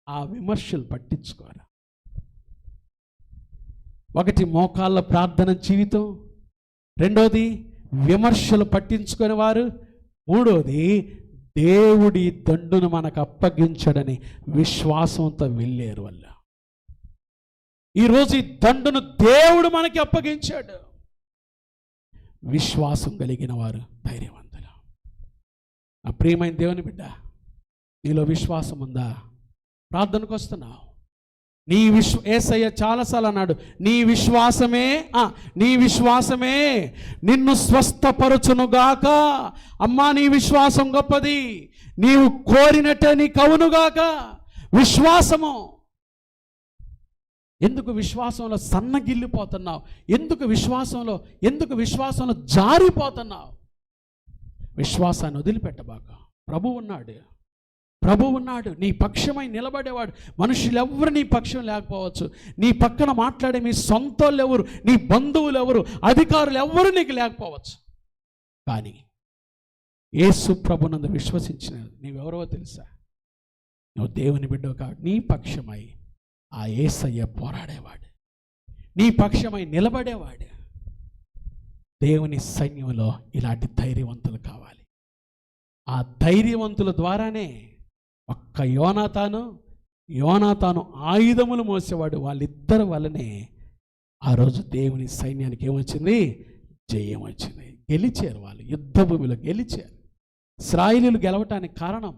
ఆ విమర్శలు పట్టించుకోరా. ఒకటి మోకాళ్ళ ప్రార్థన జీవితం, రెండోది విమర్శలు పట్టించుకునే వారు, మూడోది దేవుడి దండును మనకు అప్పగించడని విశ్వాసంతో వెళ్ళారు. వల్ల ఈరోజు ఈ దండును దేవుడు మనకి అప్పగించాడు. విశ్వాసం కలిగిన వారు ధైర్యవంతులు. నా ప్రియమైన దేవుని బిడ్డ, నీలో విశ్వాసం ఉందా? ప్రార్థనకు వస్తున్నావు, యేసయ్య చాలాసార్లు అన్నాడు, నీ విశ్వాసమే నిన్ను స్వస్థపరచునుగాక. అమ్మా, నీ విశ్వాసం గొప్పది, నీవు కోరినట్టే నీకు అవునుగాక. విశ్వాసము. ఎందుకు విశ్వాసంలో సన్నగిల్లిపోతున్నావు? ఎందుకు విశ్వాసంలో జారిపోతున్నావు? విశ్వాసాన్ని వదిలిపెట్టబాక. ప్రభువు ఉన్నాడు, నీ పక్షమై నిలబడేవాడు. మనుషులు ఎవరు నీ పక్షం లేకపోవచ్చు, నీ పక్కన మాట్లాడే మీ సొంతోళ్ళు ఎవరు, నీ బంధువులు ఎవరు, అధికారులు ఎవరు నీకు లేకపోవచ్చు. కానీ యేసు ప్రభునందు విశ్వసించిన నీవెవరో తెలుసా? నువ్వు దేవుని బిడ్డవు కాబట్టి నీ పక్షమై ఆ యేసయ్య పోరాడేవాడు, నీ పక్షమై నిలబడేవాడు. దేవుని సైన్యంలో ఇలాంటి ధైర్యవంతులు కావాలి. ఆ ధైర్యవంతుల ద్వారానే ఒక్క యోనాతాను ఆయుధములు మోసేవాడు. వాళ్ళిద్దరి వల్లనే ఆ రోజు దేవుని సైన్యానికి ఏమొచ్చింది? జయం వచ్చింది. గెలిచారు, వాళ్ళు యుద్ధ భూమిలో గెలిచారు. ఇశ్రాయేలీయులు గెలవటానికి కారణం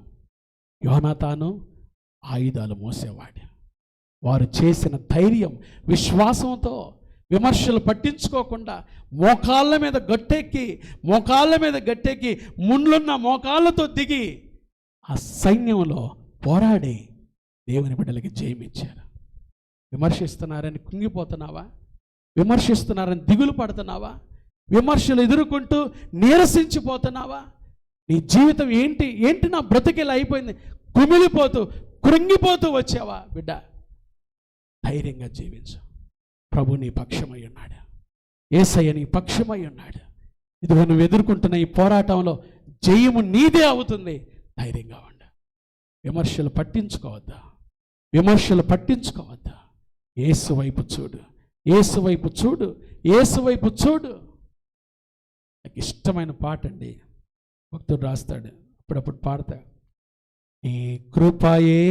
యోనాతాను ఆయుధాలు మోసేవాడు. వారు చేసిన ధైర్యం, విశ్వాసంతో, విమర్శలు పట్టించుకోకుండా మోకాళ్ళ మీద గట్టెక్కి ముండ్లున్న మోకాళ్ళతో దిగి ఆ సైన్యంలో పోరాడి దేవుని బిడ్డలకి జయమిచ్చారు. విమర్శిస్తున్నారని కుంగిపోతున్నావా? విమర్శిస్తున్నారని దిగులు పడుతున్నావా? విమర్శలు ఎదుర్కొంటూ నీరసించిపోతున్నావా? నీ జీవితం ఏంటి నా బ్రతికిలా అయిపోయింది, కృంగిపోతూ వచ్చావా? బిడ్డ, ధైర్యంగా జీవించు. ప్రభు నీ పక్షమై ఉన్నాడు, యేసయ్య నీ పక్షమై ఉన్నాడు. ఇదిగో నువ్వు ఎదుర్కొంటున్న ఈ పోరాటంలో జయము నీదే అవుతుంది. ధైర్యంగా ఉండు. విమర్శలు పట్టించుకోవద్దా, విమర్శలు పట్టించుకోవద్దా. యేసు వైపు చూడు, యేసు వైపు చూడు, యేసు వైపు చూడు. నాకు ఇష్టమైన పాట అండి, భక్తుడు రాస్తాడు, అప్పుడప్పుడు పాడతా. నీ కృపయే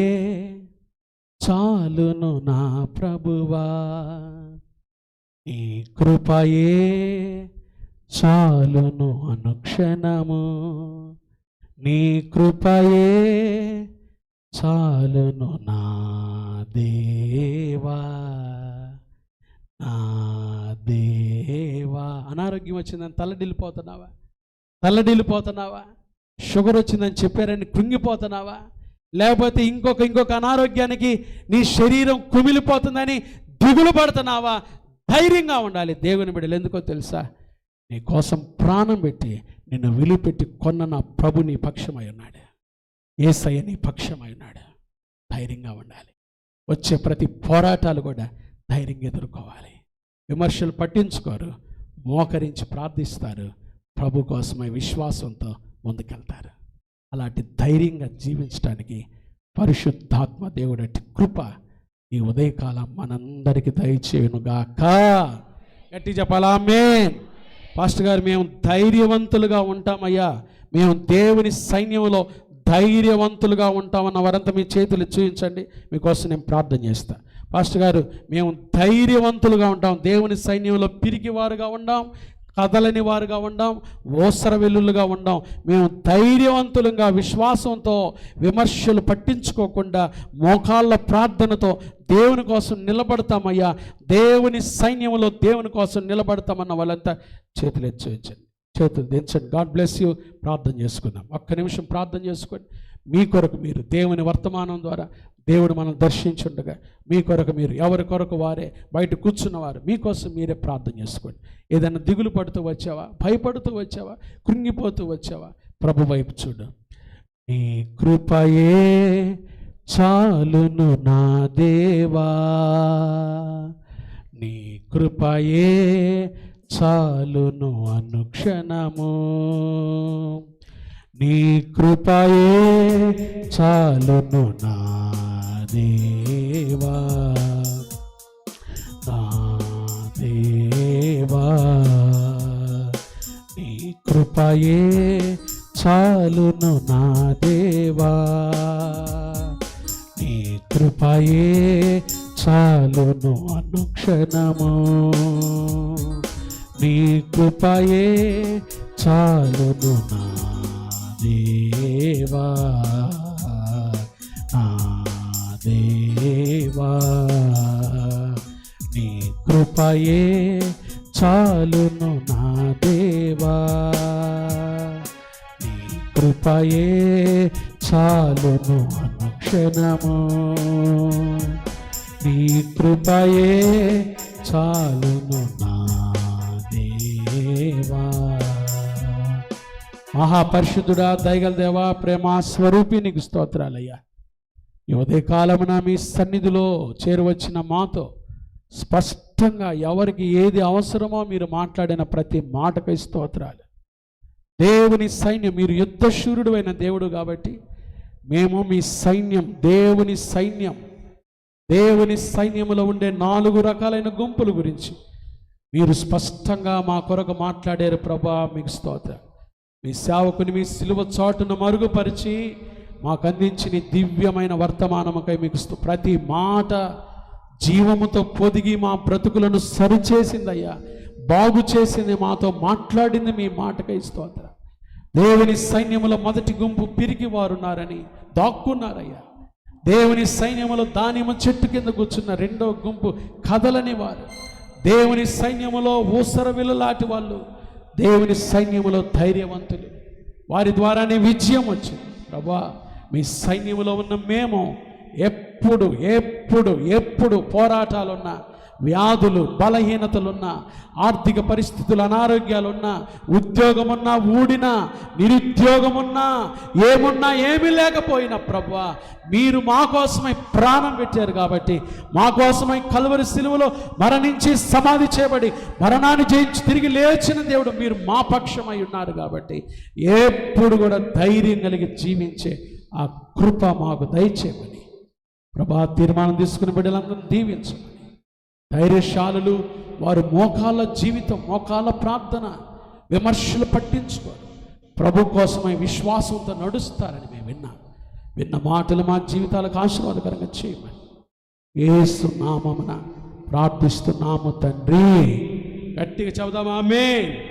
చాలును నా ప్రభువా, నీ కృపయే చాలును అనుక్షణము, నీ కృపయే చాలును నా దేవా, నా దేవా. అనారోగ్యం వచ్చిందని తల్లడిల్లిపోతున్నావా, తల్లడిల్లిపోతున్నావా? షుగర్ వచ్చిందని చెప్పారని కృంగిపోతున్నావా? లేకపోతే ఇంకొక అనారోగ్యానికి నీ శరీరం కుమిలిపోతుందని దిగులు పడుతున్నావా? ధైర్యంగా ఉండాలి. దేవుని బిడ్డలు ఎందుకో తెలుసా? నీ కోసం ప్రాణం పెట్టి నిన్ను విలుపెట్టి కొన్న నా ప్రభు నీ పక్షమై ఉన్నాడు. యేసయ్య నీ పక్షమై ఉన్నాడు. ధైర్యంగా ఉండాలి. వచ్చే ప్రతి పోరాటాలు కూడా ధైర్యంగా ఎదుర్కోవాలి. విమర్శలు పట్టించుకోరు, మోకరించి ప్రార్థిస్తారు, ప్రభు కోసమై విశ్వాసంతో ముందుకెళ్తారు. అలాంటి ధైర్యంగా జీవించడానికి పరిశుద్ధాత్మ దేవుడి కృప ఈ ఉదయకాలం మనందరికీ దయచేయునుగాక. గట్టి చెప్పాలా ఆమేన్. పాస్టర్ గారు, మేము ధైర్యవంతులుగా ఉంటామయ్యా, మేము దేవుని సైన్యంలో ధైర్యవంతులుగా ఉంటామన్న వారంతా మీ చేతులు చూపించండి, మీకోసం నేను ప్రార్థన చేస్తా. పాస్టర్ గారు, మేము ధైర్యవంతులుగా ఉంటాం, దేవుని సైన్యంలో పిరికివారుగా ఉండాం, కదలని వారుగా ఉండాం, ఓసర వెల్లులుగా ఉండాం. మేము ధైర్యవంతులుగా విశ్వాసంతో విమర్శలు పట్టించుకోకుండా మోకాళ్ళ ప్రార్థనతో దేవుని కోసం నిలబడతామయ్యా, దేవుని సైన్యంలో దేవుని కోసం నిలబడతామన్న వాళ్ళంతా చేతులు ఎత్తించండి, చేతులు దించండి. God bless you. ప్రార్థన చేసుకుందాం. ఒక్క నిమిషం ప్రార్థన చేసుకోండి. మీ కొరకు మీరు దేవుని వర్తమానం ద్వారా దేవుడు మనం దర్శించుండగా మీ కొరకు మీరు, ఎవరి కొరకు వారే బయట కూర్చున్నవారు మీకోసం మీరే ప్రార్థన చేసుకోండి. ఏదైనా దిగులు పడుతూ వచ్చావా, భయపడుతూ వచ్చావా, కృంగిపోతూ వచ్చావా, ప్రభు వైపు చూడు. నీ కృపయే చాలును నా దేవా, నీ కృపయే చాలును అనుక్షణము, నీ కృపయే చాలును నా దేవా, నా దేవా, నీ కృపయే చాలును నా దేవా, నీ కృపయే చాలును అనుక్షణము, నీ కృపయే చాలును నా దేవా, నా దేవా, నీ కృపయే చాలును నా దేవా, నీ కృపయే చాలును అనుక్షణము, నీ కృపయే చాలును నా దేవా. మహాపరిశుద్ధుడా, దయగల దేవా, ప్రేమ స్వరూపి నీకు స్తోత్రాలయ్యా. ఈ ఉదయకాలమున మీ సన్నిధిలో చేరువచ్చిన మాతో స్పష్టంగా ఎవరికి ఏది అవసరమో మీరు మాట్లాడిన ప్రతి మాటకై స్తోత్రాలు. దేవుని సైన్యం, మీరు యుద్ధశూరుడు అయిన దేవుడు కాబట్టి మేము మీ సైన్యం, దేవుని సైన్యం, దేవుని సైన్యములో ఉండే 4 రకాలైన గుంపుల గురించి మీరు స్పష్టంగా మా కొరకు మాట్లాడారు ప్రభా. మీకు స్తోత్రం. మీ సేవకుని మీ సిలువ చాటును మరుగుపరిచి మాకు అందించిన దివ్యమైన వర్తమానముకై మీకు ప్రతి మాట జీవముతో పొదిగి మా బ్రతుకులను సరిచేసిందయ్యా, బాగు చేసింది, మాతో మాట్లాడింది మీ మాటకై స్తోత్రం. దేవుని సైన్యములో మొదటి గుంపు పిరికి వారున్నారని దాక్కున్నారయ్యా. దేవుని సైన్యములో దానిమ్మ చెట్టు కింద కూర్చున్న రెండవ గుంపు కదలని వారు, దేవుని సైన్యములో ఊసర విల్లులాంటి వాళ్ళు, దేవుని సైన్యములో ధైర్యవంతులు, వారి ద్వారానే విజయం వచ్చింది. ప్రభా, మీ సైన్యములో ఉన్న మేము ఎప్పుడు ఎప్పుడు ఎప్పుడు పోరాటాలున్నా వ్యాధులు, బలహీనతలున్నా, ఆర్థిక పరిస్థితులు, అనారోగ్యాలున్నా, ఉద్యోగమున్నా ఊడినా, నిరుద్యోగమున్నా, ఏమున్నా ఏమీ లేకపోయినా ప్రభువా, మీరు మా కోసమై ప్రాణం పెట్టారు కాబట్టి, మా కోసమై కల్వరి సిలువలో మరణించి సమాధి చేయబడి మరణాన్ని జయించి తిరిగి లేచిన దేవుడు మీరు మా పక్షమై ఉన్నారు కాబట్టి ఎప్పుడు కూడా ధైర్యం కలిగి జీవించే ఆ కృప మాకు దయచేయమని ప్రభా తీర్మానం తీసుకుని బిడ్డలందరూ దీవించమని, ధైర్యశాలులు వారు మోకాళ్ళ జీవితం, మోకాళ్ళ ప్రార్థన, విమర్శలు పట్టించుకోరు, ప్రభు కోసమై విశ్వాసంతో నడుస్తారని మేము విన్న మాటలు మా జీవితాలకు ఆశీర్వాదకరంగా చేయమని యేసు నామమున ప్రార్థిస్తున్నాము తండ్రి. గట్టిగా చెబుదామా ఆమేన్.